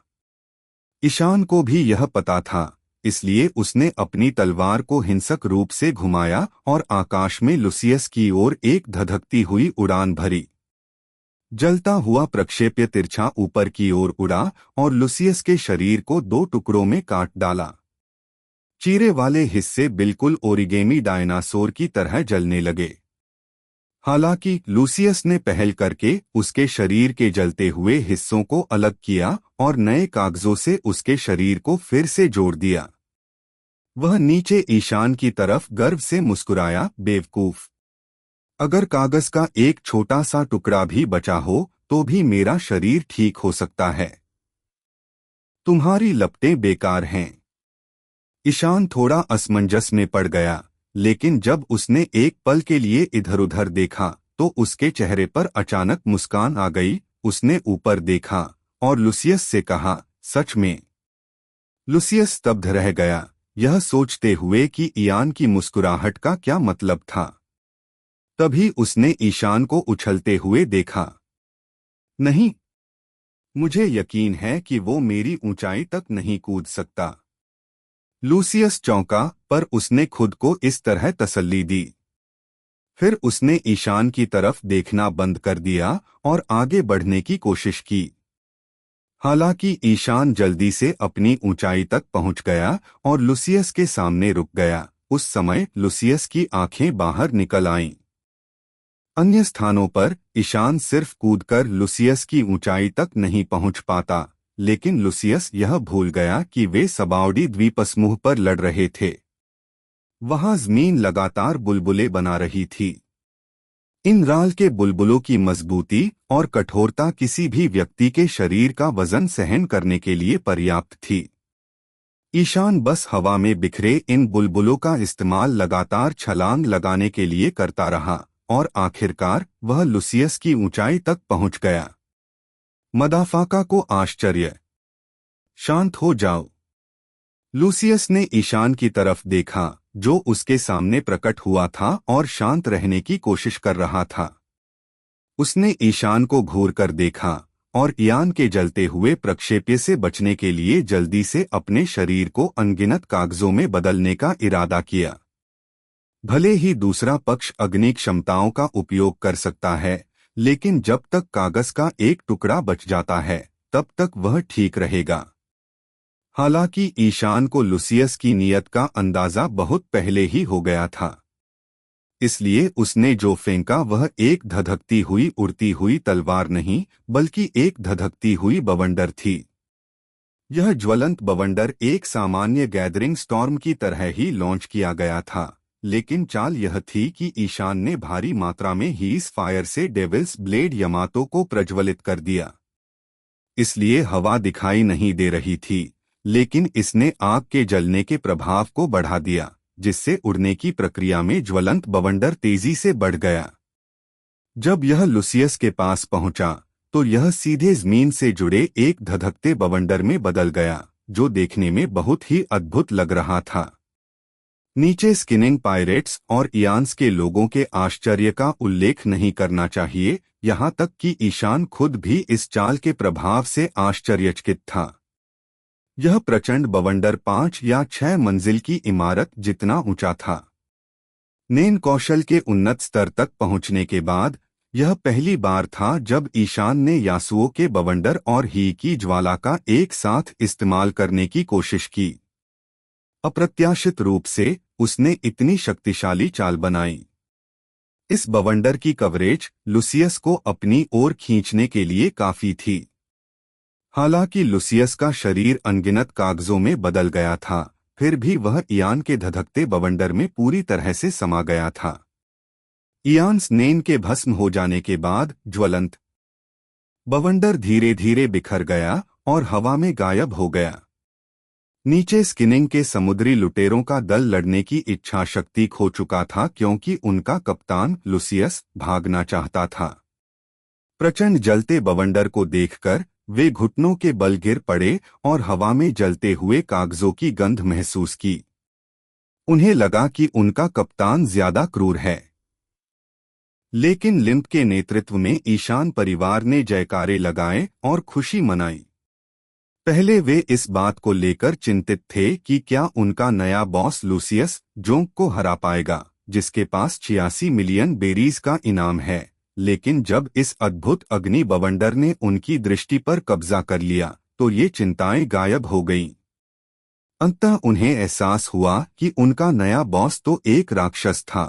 ईशान को भी यह पता था, इसलिए उसने अपनी तलवार को हिंसक रूप से घुमाया और आकाश में लुसियस की ओर एक धधकती हुई उड़ान भरी। जलता हुआ प्रक्षेप्य तिरछा ऊपर की ओर उड़ा और लुसियस के शरीर को दो टुकड़ों में काट डाला। चीरे वाले हिस्से बिल्कुल ओरिगेमी डायनासोर की तरह जलने लगे। हालांकि लुसियस ने पहल करके उसके शरीर के जलते हुए हिस्सों को अलग किया और नए कागजों से उसके शरीर को फिर से जोड़ दिया। वह नीचे ईशान की तरफ गर्व से मुस्कुराया, बेवकूफ! अगर कागज का एक छोटा सा टुकड़ा भी बचा हो तो भी मेरा शरीर ठीक हो सकता है। तुम्हारी लपटें बेकार हैं। ईशान थोड़ा असमंजस में पड़ गया, लेकिन जब उसने एक पल के लिए इधर-उधर देखा तो उसके चेहरे पर अचानक मुस्कान आ गई। उसने ऊपर देखा और लुसियस से कहा, सच में? लुसियस स्तब्ध रह गया, यह सोचते हुए कि इयान की मुस्कुराहट का क्या मतलब था। तभी उसने ईशान को उछलते हुए देखा। नहीं, मुझे यकीन है कि वो मेरी ऊंचाई तक नहीं कूद सकता। लूसियस चौंका, पर उसने खुद को इस तरह तसल्ली दी। फिर उसने ईशान की तरफ देखना बंद कर दिया और आगे बढ़ने की कोशिश की। हालांकि ईशान जल्दी से अपनी ऊंचाई तक पहुंच गया और लूसियस के सामने रुक गया। उस समय लूसियस की आंखें बाहर निकल आईं। अन्य स्थानों पर ईशान सिर्फ कूदकर लूसियस की ऊंचाई तक नहीं पहुंच पाता, लेकिन लूसियस यह भूल गया कि वे सबाउडी द्वीपसमूह पर लड़ रहे थे। वहां जमीन लगातार बुलबुले बना रही थी। इन राल के बुलबुलों की मजबूती और कठोरता किसी भी व्यक्ति के शरीर का वजन सहन करने के लिए पर्याप्त थी। ईशान बस हवा में बिखरे इन बुलबुलों का इस्तेमाल लगातार छलांग लगाने के लिए करता रहा और आखिरकार वह लूसियस की ऊंचाई तक पहुंच गया। मदाफाका को आश्चर्य। शांत हो जाओ। लूसियस ने ईशान की तरफ देखा, जो उसके सामने प्रकट हुआ था और शांत रहने की कोशिश कर रहा था। उसने ईशान को घूरकर देखा और इयान के जलते हुए प्रक्षेप्य से बचने के लिए जल्दी से अपने शरीर को अनगिनत कागजों में बदलने का इरादा किया। भले ही दूसरा पक्ष अग्नि क्षमताओं का उपयोग कर सकता है, लेकिन जब तक कागज का एक टुकड़ा बच जाता है, तब तक वह ठीक रहेगा। हालांकि ईशान को लूसियस की नीयत का अंदाजा बहुत पहले ही हो गया था, इसलिए उसने जो फेंका वह एक धधकती हुई उड़ती हुई तलवार नहीं, बल्कि एक धधकती हुई बवंडर थी। यह ज्वलंत बवंडर एक सामान्य गैदरिंग स्टॉर्म की तरह ही लॉन्च किया गया था, लेकिन चाल यह थी कि ईशान ने भारी मात्रा में हीस फायर से डेविल्स ब्लेड यमातो को प्रज्वलित कर दिया। इसलिए हवा दिखाई नहीं दे रही थी, लेकिन इसने आग के जलने के प्रभाव को बढ़ा दिया, जिससे उड़ने की प्रक्रिया में ज्वलंत बवंडर तेजी से बढ़ गया। जब यह लूसियस के पास पहुंचा, तो यह सीधे जमीन से जुड़े एक धधकते बवंडर में बदल गया, जो देखने में बहुत ही अद्भुत लग रहा था। नीचे स्किनिंग पायरेट्स और इयान्स के लोगों के आश्चर्य का उल्लेख नहीं करना चाहिए, यहाँ तक कि ईशान खुद भी इस चाल के प्रभाव से आश्चर्यचकित था। यह प्रचंड बवंडर 5 या 6 मंजिल की इमारत जितना ऊंचा था। नेन कौशल के उन्नत स्तर तक पहुंचने के बाद यह पहली बार था जब ईशान ने यासुओं के बवंडर और ही की ज्वाला का एक साथ इस्तेमाल करने की कोशिश की। अप्रत्याशित रूप से उसने इतनी शक्तिशाली चाल बनाई। इस बवंडर की कवरेज लूसियस को अपनी ओर खींचने के लिए काफी थी। हालांकि लूसियस का शरीर अनगिनत कागजों में बदल गया था, फिर भी वह इयान के धधकते बवंडर में पूरी तरह से समा गया था। इयान नेन के भस्म हो जाने के बाद ज्वलंत बवंडर धीरे धीरे बिखर गया और हवा में गायब हो गया। नीचे स्किनिंग के समुद्री लुटेरों का दल लड़ने की इच्छा शक्ति खो चुका था, क्योंकि उनका कप्तान लूसियस भागना चाहता था। प्रचंड जलते बवंडर को देखकर वे घुटनों के बल गिर पड़े और हवा में जलते हुए कागजों की गंध महसूस की। उन्हें लगा कि उनका कप्तान ज्यादा क्रूर है। लेकिन लिम्प के नेतृत्व में ईशान परिवार ने जयकारे लगाए और खुशी मनाई। पहले वे इस बात को लेकर चिंतित थे कि क्या उनका नया बॉस लूसियस जोंक को हरा पाएगा, जिसके पास 86 मिलियन बेरीज का इनाम है। लेकिन जब इस अद्भुत अग्नि बवंडर ने उनकी दृष्टि पर कब्जा कर लिया, तो ये चिंताएं गायब हो गईं। अंततः उन्हें एहसास हुआ कि उनका नया बॉस तो एक राक्षस था।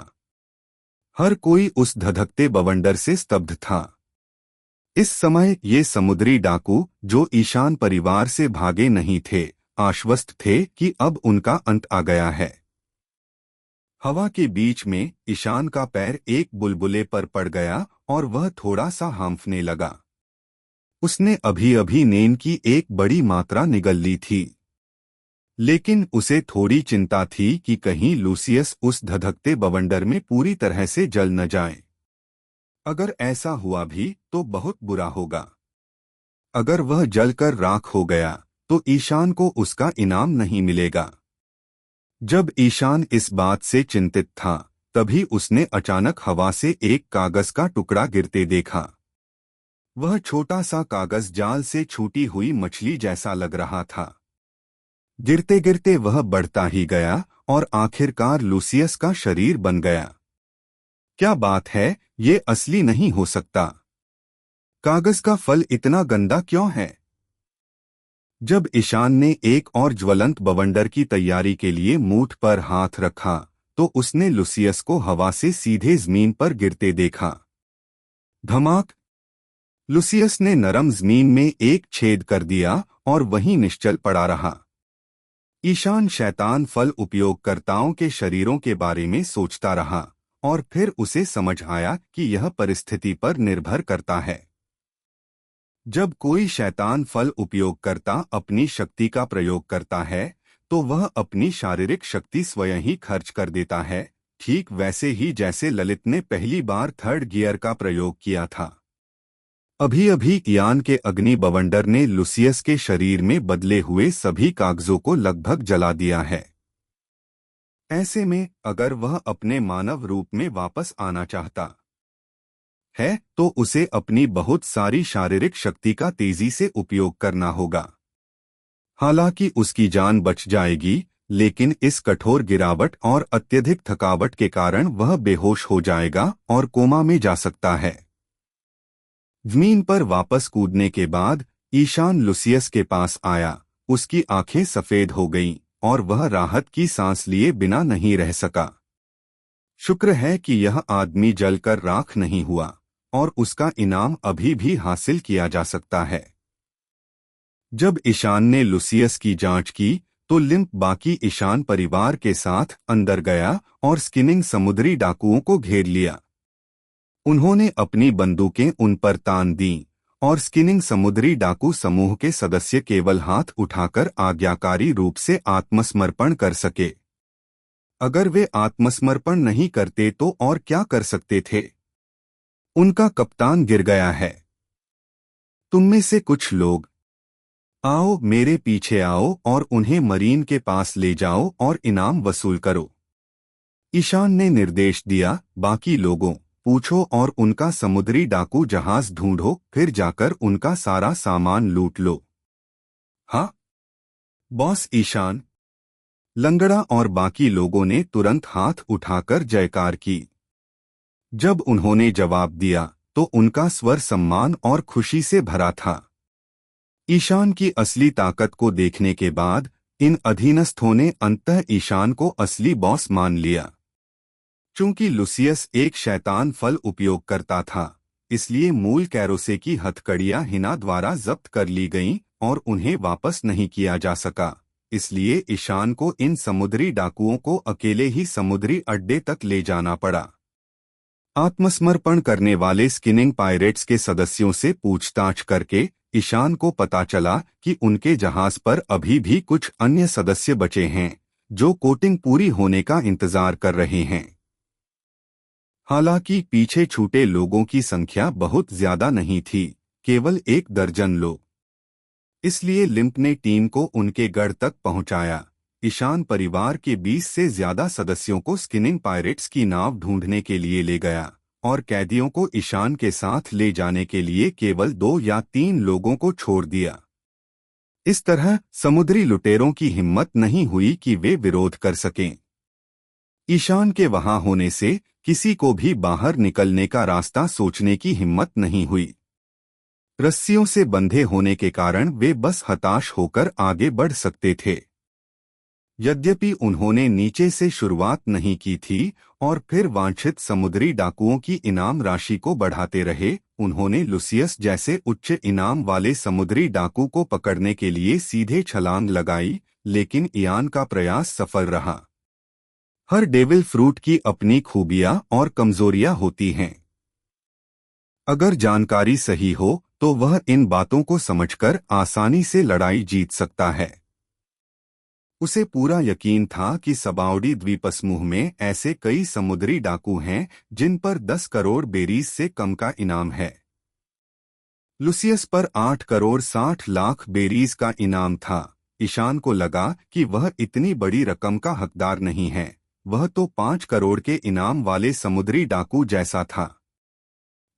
हर कोई उस धधकते बवंडर से स्तब्ध था। इस समय ये समुद्री डाकू, जो ईशान परिवार से भागे नहीं थे, आश्वस्त थे कि अब उनका अंत आ गया है। हवा के बीच में ईशान का पैर एक बुलबुले पर पड़ गया और वह थोड़ा सा हांफने लगा। उसने अभी अभी नेन की एक बड़ी मात्रा निगल ली थी, लेकिन उसे थोड़ी चिंता थी कि कहीं लूसियस उस धधकते बवंडर में पूरी तरह से जल न जाए। अगर ऐसा हुआ भी तो बहुत बुरा होगा। अगर वह जलकर राख हो गया तो ईशान को उसका इनाम नहीं मिलेगा। जब ईशान इस बात से चिंतित था, तभी उसने अचानक हवा से एक कागज का टुकड़ा गिरते देखा। वह छोटा सा कागज जाल से छूटी हुई मछली जैसा लग रहा था। गिरते गिरते वह बढ़ता ही गया और आखिरकार लूसियस का शरीर बन गया। क्या बात है, ये असली नहीं हो सकता। कागज का फल इतना गंदा क्यों है? जब ईशान ने एक और ज्वलंत बवंडर की तैयारी के लिए मूठ पर हाथ रखा तो उसने लूसियस को हवा से सीधे जमीन पर गिरते देखा। धमाक! लूसियस ने नरम जमीन में एक छेद कर दिया और वहीं निश्चल पड़ा रहा। ईशान शैतान फल उपयोगकर्ताओं के शरीरों के बारे में सोचता रहा और फिर उसे समझ आया कि यह परिस्थिति पर निर्भर करता है। जब कोई शैतान फल उपयोगकर्ता अपनी शक्ति का प्रयोग करता है तो वह अपनी शारीरिक शक्ति स्वयं ही खर्च कर देता है, ठीक वैसे ही जैसे ललित ने पहली बार थर्ड गियर का प्रयोग किया था। अभी अभी इयान के अग्नि बवंडर ने लूसियस के शरीर में बदले हुए सभी कागजों को लगभग जला दिया है। ऐसे में अगर वह अपने मानव रूप में वापस आना चाहता है तो उसे अपनी बहुत सारी शारीरिक शक्ति का तेजी से उपयोग करना होगा। हालांकि उसकी जान बच जाएगी, लेकिन इस कठोर गिरावट और अत्यधिक थकावट के कारण वह बेहोश हो जाएगा और कोमा में जा सकता है। जमीन पर वापस कूदने के बाद ईशान लूसियस के पास आया। उसकी आंखें सफेद हो गईं और वह राहत की सांस लिए बिना नहीं रह सका। शुक्र है कि यह आदमी जलकर राख नहीं हुआ और उसका इनाम अभी भी हासिल किया जा सकता है। जब ईशान ने लूसियस की जांच की तो लिम्प बाकी ईशान परिवार के साथ अंदर गया और स्किनिंग समुद्री डाकुओं को घेर लिया। उन्होंने अपनी बंदूकें उन पर तान दीं और स्किनिंग समुद्री डाकू समूह के सदस्य केवल हाथ उठाकर आज्ञाकारी रूप से आत्मसमर्पण कर सके। अगर वे आत्मसमर्पण नहीं करते तो और क्या कर सकते थे? उनका कप्तान गिर गया है। तुम में से कुछ लोग आओ, मेरे पीछे आओ और उन्हें मरीन के पास ले जाओ और इनाम वसूल करो। ईशान ने निर्देश दिया। बाकी लोगों, पूछो और उनका समुद्री डाकू जहाज ढूंढो, फिर जाकर उनका सारा सामान लूट लो। हाँ बॉस ईशान। लंगड़ा और बाकी लोगों ने तुरंत हाथ उठाकर जयकार की। जब उन्होंने जवाब दिया तो उनका स्वर सम्मान और खुशी से भरा था। ईशान की असली ताकत को देखने के बाद इन अधीनस्थों ने अंततः ईशान को असली बॉस मान लिया। चूंकि लूसियस एक शैतान फल उपयोग करता था, इसलिए मूल कैरोसे की हथकड़ियां हिना द्वारा जब्त कर ली गईं और उन्हें वापस नहीं किया जा सका। इसलिए ईशान को इन समुद्री डाकुओं को अकेले ही समुद्री अड्डे तक ले जाना पड़ा। आत्मसमर्पण करने वाले स्किनिंग पायरेट्स के सदस्यों से पूछताछ करके ईशान को पता चला कि उनके जहाज पर अभी भी कुछ अन्य सदस्य बचे हैं जो कोटिंग पूरी होने का इंतजार कर रहे हैं। हालांकि पीछे छूटे लोगों की संख्या बहुत ज्यादा नहीं थी, केवल 1 दर्जन लोग। इसलिए लिम्प ने टीम को उनके गढ़ तक पहुंचाया। ईशान परिवार के 20 से ज्यादा सदस्यों को स्किनिंग पायरेट्स की नाव ढूंढने के लिए ले गया और कैदियों को ईशान के साथ ले जाने के लिए केवल 2 या 3 लोगों को छोड़ दिया। इस तरह समुद्री लुटेरों की हिम्मत नहीं हुई कि वे विरोध कर सकें। ईशान के वहां होने से किसी को भी बाहर निकलने का रास्ता सोचने की हिम्मत नहीं हुई। रस्सियों से बंधे होने के कारण वे बस हताश होकर आगे बढ़ सकते थे। यद्यपि उन्होंने नीचे से शुरुआत नहीं की थी और फिर वांछित समुद्री डाकुओं की इनाम राशि को बढ़ाते रहे, उन्होंने लूसियस जैसे उच्च इनाम वाले समुद्री डाकू को पकड़ने के लिए सीधे छलांग लगाई, लेकिन इयान का प्रयास सफल रहा। हर डेविल फ्रूट की अपनी खूबियां और कमजोरियां होती हैं। अगर जानकारी सही हो तो वह इन बातों को समझकर आसानी से लड़ाई जीत सकता है। उसे पूरा यकीन था कि सबाउडी द्वीपसमूह में ऐसे कई समुद्री डाकू हैं जिन पर 10 करोड़ बेरीज से कम का इनाम है। लूसियस पर 8 करोड़ 60 लाख बेरीज का इनाम था। ईशान को लगा कि वह इतनी बड़ी रकम का हकदार नहीं है, वह तो 5 करोड़ के इनाम वाले समुद्री डाकू जैसा था।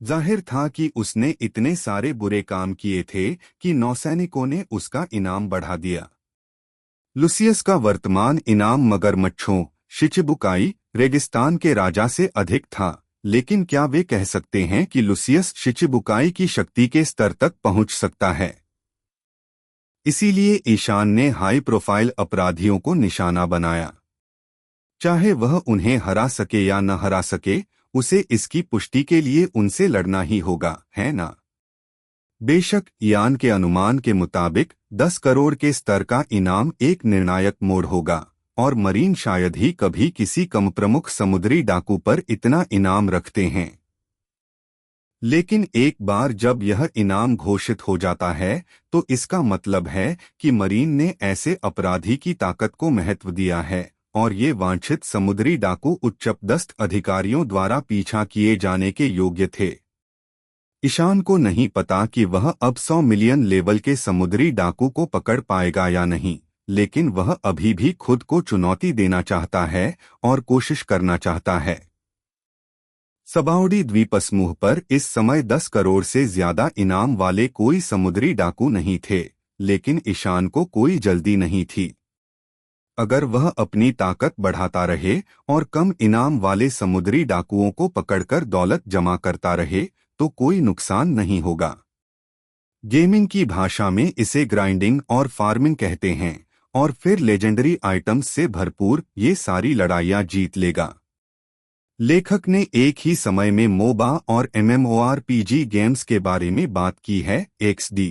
जाहिर था कि उसने इतने सारे बुरे काम किए थे कि नौसैनिकों ने उसका इनाम बढ़ा दिया। लुसियस का वर्तमान इनाम मगरमच्छों, शिचिबुकाई, रेगिस्तान के राजा से अधिक था, लेकिन क्या वे कह सकते हैं कि लुसियस शिचिबुकाई की शक्ति के स्तर तक पहुंच सकता है? इसीलिए ईशान ने हाई प्रोफाइल अपराधियों को निशाना बनाया। चाहे वह उन्हें हरा सके या न हरा सके, उसे इसकी पुष्टि के लिए उनसे लड़ना ही होगा, है ना? बेशक यान के अनुमान के मुताबिक 10 करोड़ के स्तर का इनाम एक निर्णायक मोड़ होगा, और मरीन शायद ही कभी किसी कम प्रमुख समुद्री डाकू पर इतना इनाम रखते हैं। लेकिन एक बार जब यह इनाम घोषित हो जाता है, तो इसका मतलब है कि मरीन ने ऐसे अपराधी की ताकत को महत्व दिया है, और ये वांछित समुद्री डाकू उच्चपदस्थ अधिकारियों द्वारा पीछा किए जाने के योग्य थे। ईशान को नहीं पता कि वह अब 100 मिलियन लेवल के समुद्री डाकू को पकड़ पाएगा या नहीं, लेकिन वह अभी भी खुद को चुनौती देना चाहता है और कोशिश करना चाहता है। सबाउडी द्वीपसमूह पर इस समय 10 करोड़ से ज्यादा इनाम वाले कोई समुद्री डाकू नहीं थे, लेकिन ईशान को कोई जल्दी नहीं थी। अगर वह अपनी ताकत बढ़ाता रहे और कम इनाम वाले समुद्री डाकुओं को पकड़कर दौलत जमा करता रहे, तो कोई नुकसान नहीं होगा। गेमिंग की भाषा में इसे ग्राइंडिंग और फार्मिंग कहते हैं, और फिर लेजेंडरी आइटम्स से भरपूर ये सारी लड़ाइयाँ जीत लेगा। लेखक ने एक ही समय में मोबा और MMORPG गेम्स के बारे में बात की है। XD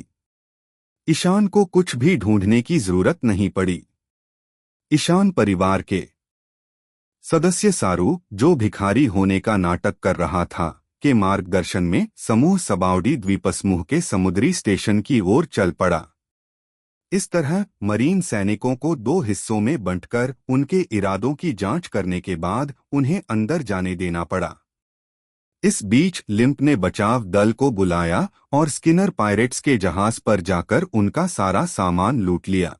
ईशान को कुछ भी ढूंढने की जरूरत नहीं पड़ी। ईशान परिवार के सदस्य सारू, जो भिखारी होने का नाटक कर रहा था, के मार्गदर्शन में समूह सबाउडी द्वीपसमूह के समुद्री स्टेशन की ओर चल पड़ा। इस तरह मरीन सैनिकों को 2 हिस्सों में बंटकर उनके इरादों की जांच करने के बाद उन्हें अंदर जाने देना पड़ा। इस बीच लिम्प ने बचाव दल को बुलाया और स्किनर पायरेट्स के जहाज पर जाकर उनका सारा सामान लूट लिया।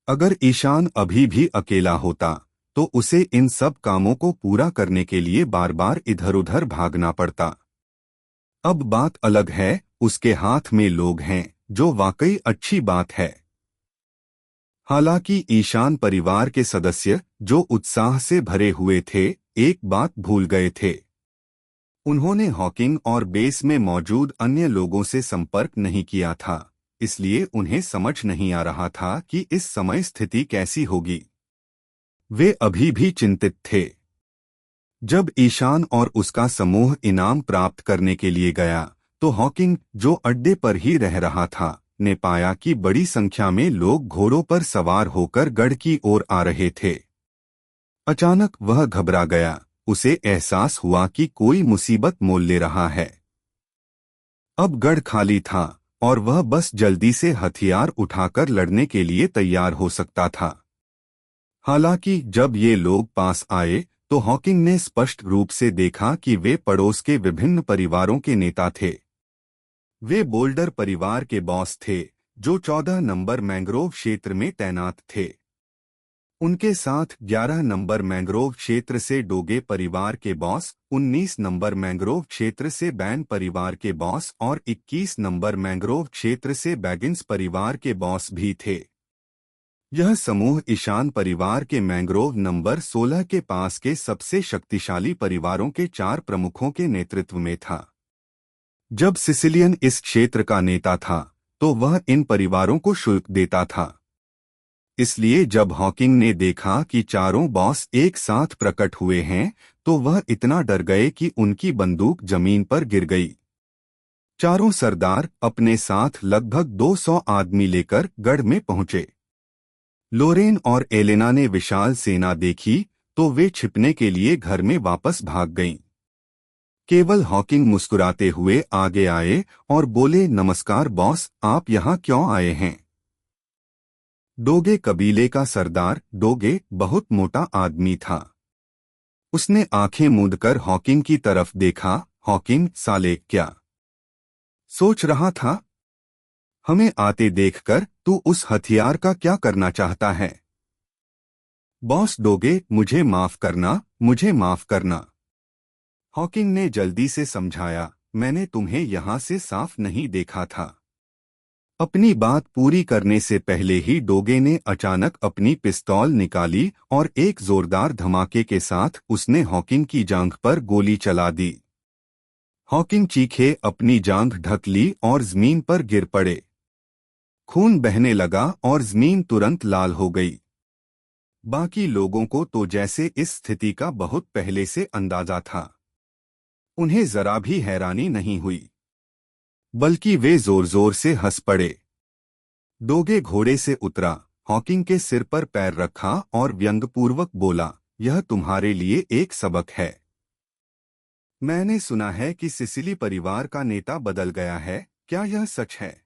अगर ईशान अभी भी अकेला होता, तो उसे इन सब कामों को पूरा करने के लिए बार बार इधर-उधर भागना पड़ता। अब बात अलग है, उसके हाथ में लोग हैं, जो वाकई अच्छी बात है। हालांकि ईशान परिवार के सदस्य, जो उत्साह से भरे हुए थे, एक बात भूल गए थे। उन्होंने हॉकिंग और बेस में मौजूद अन्य लोगों से संपर्क नहीं किया था, इसलिए उन्हें समझ नहीं आ रहा था कि इस समय स्थिति कैसी होगी। वे अभी भी चिंतित थे। जब ईशान और उसका समूह इनाम प्राप्त करने के लिए गया, तो हॉकिंग, जो अड्डे पर ही रह रहा था, ने पाया कि बड़ी संख्या में लोग घोड़ों पर सवार होकर गढ़ की ओर आ रहे थे। अचानक वह घबरा गया। उसे एहसास हुआ कि कोई मुसीबत मोल ले रहा है। अब गढ़ खाली था और वह बस जल्दी से हथियार उठाकर लड़ने के लिए तैयार हो सकता था। हालांकि जब ये लोग पास आए, तो हॉकिंग ने स्पष्ट रूप से देखा कि वे पड़ोस के विभिन्न परिवारों के नेता थे। वे बोल्डर परिवार के बॉस थे, जो 14 नंबर मैंग्रोव क्षेत्र में तैनात थे। उनके साथ 11 नंबर मैंग्रोव क्षेत्र से डोगे परिवार के बॉस, 19 नंबर मैंग्रोव क्षेत्र से बैन परिवार के बॉस और 21 नंबर मैंग्रोव क्षेत्र से बैगिंस परिवार के बॉस भी थे। यह समूह ईशान परिवार के मैंग्रोव नंबर 16 के पास के सबसे शक्तिशाली परिवारों के 4 प्रमुखों के नेतृत्व में था। जब सिसिलियन इस क्षेत्र का नेता था, तो वह इन परिवारों को शुल्क देता था। इसलिए जब हॉकिंग ने देखा कि चारों बॉस एक साथ प्रकट हुए हैं, तो वह इतना डर गए कि उनकी बंदूक जमीन पर गिर गई। चारों सरदार अपने साथ लगभग 200 आदमी लेकर गढ़ में पहुंचे। लोरेन और एलेना ने विशाल सेना देखी, तो वे छिपने के लिए घर में वापस भाग गईं। केवल हॉकिंग मुस्कुराते हुए आगे आए और बोले, नमस्कार बॉस, आप यहाँ क्यों आए हैं? डोगे कबीले का सरदार डोगे बहुत मोटा आदमी था। उसने आंखें मूंदकर हॉकिंग की तरफ देखा। हॉकिंग, साले क्या सोच रहा था? हमें आते देखकर तू उस हथियार का क्या करना चाहता है? बॉस डोगे, मुझे माफ करना, मुझे माफ करना। हॉकिंग ने जल्दी से समझाया, मैंने तुम्हें यहाँ से साफ नहीं देखा था। अपनी बात पूरी करने से पहले ही डोगे ने अचानक अपनी पिस्तौल निकाली और एक जोरदार धमाके के साथ उसने हॉकिंग की जांघ पर गोली चला दी। हॉकिंग चीखे अपनी जांघ ढक ली और जमीन पर गिर पड़े। खून बहने लगा और जमीन तुरंत लाल हो गई। बाकी लोगों को तो जैसे इस स्थिति का बहुत पहले से अंदाजा था। उन्हें जरा भी हैरानी नहीं हुई, बल्कि वे जोर जोर से हंस पड़े। डोगे घोड़े से उतरा, हॉकिंग के सिर पर पैर रखा और व्यंग्यपूर्वक बोला, यह तुम्हारे लिए एक सबक है। मैंने सुना है कि सिसिली परिवार का नेता बदल गया है, क्या यह सच है?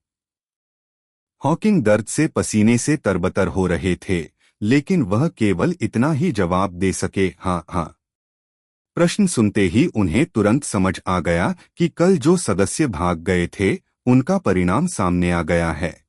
हॉकिंग दर्द से पसीने से तरबतर हो रहे थे, लेकिन वह केवल इतना ही जवाब दे सके, हाँ हाँ। प्रश्न सुनते ही उन्हें तुरंत समझ आ गया कि कल जो सदस्य भाग गए थे, उनका परिणाम सामने आ गया है।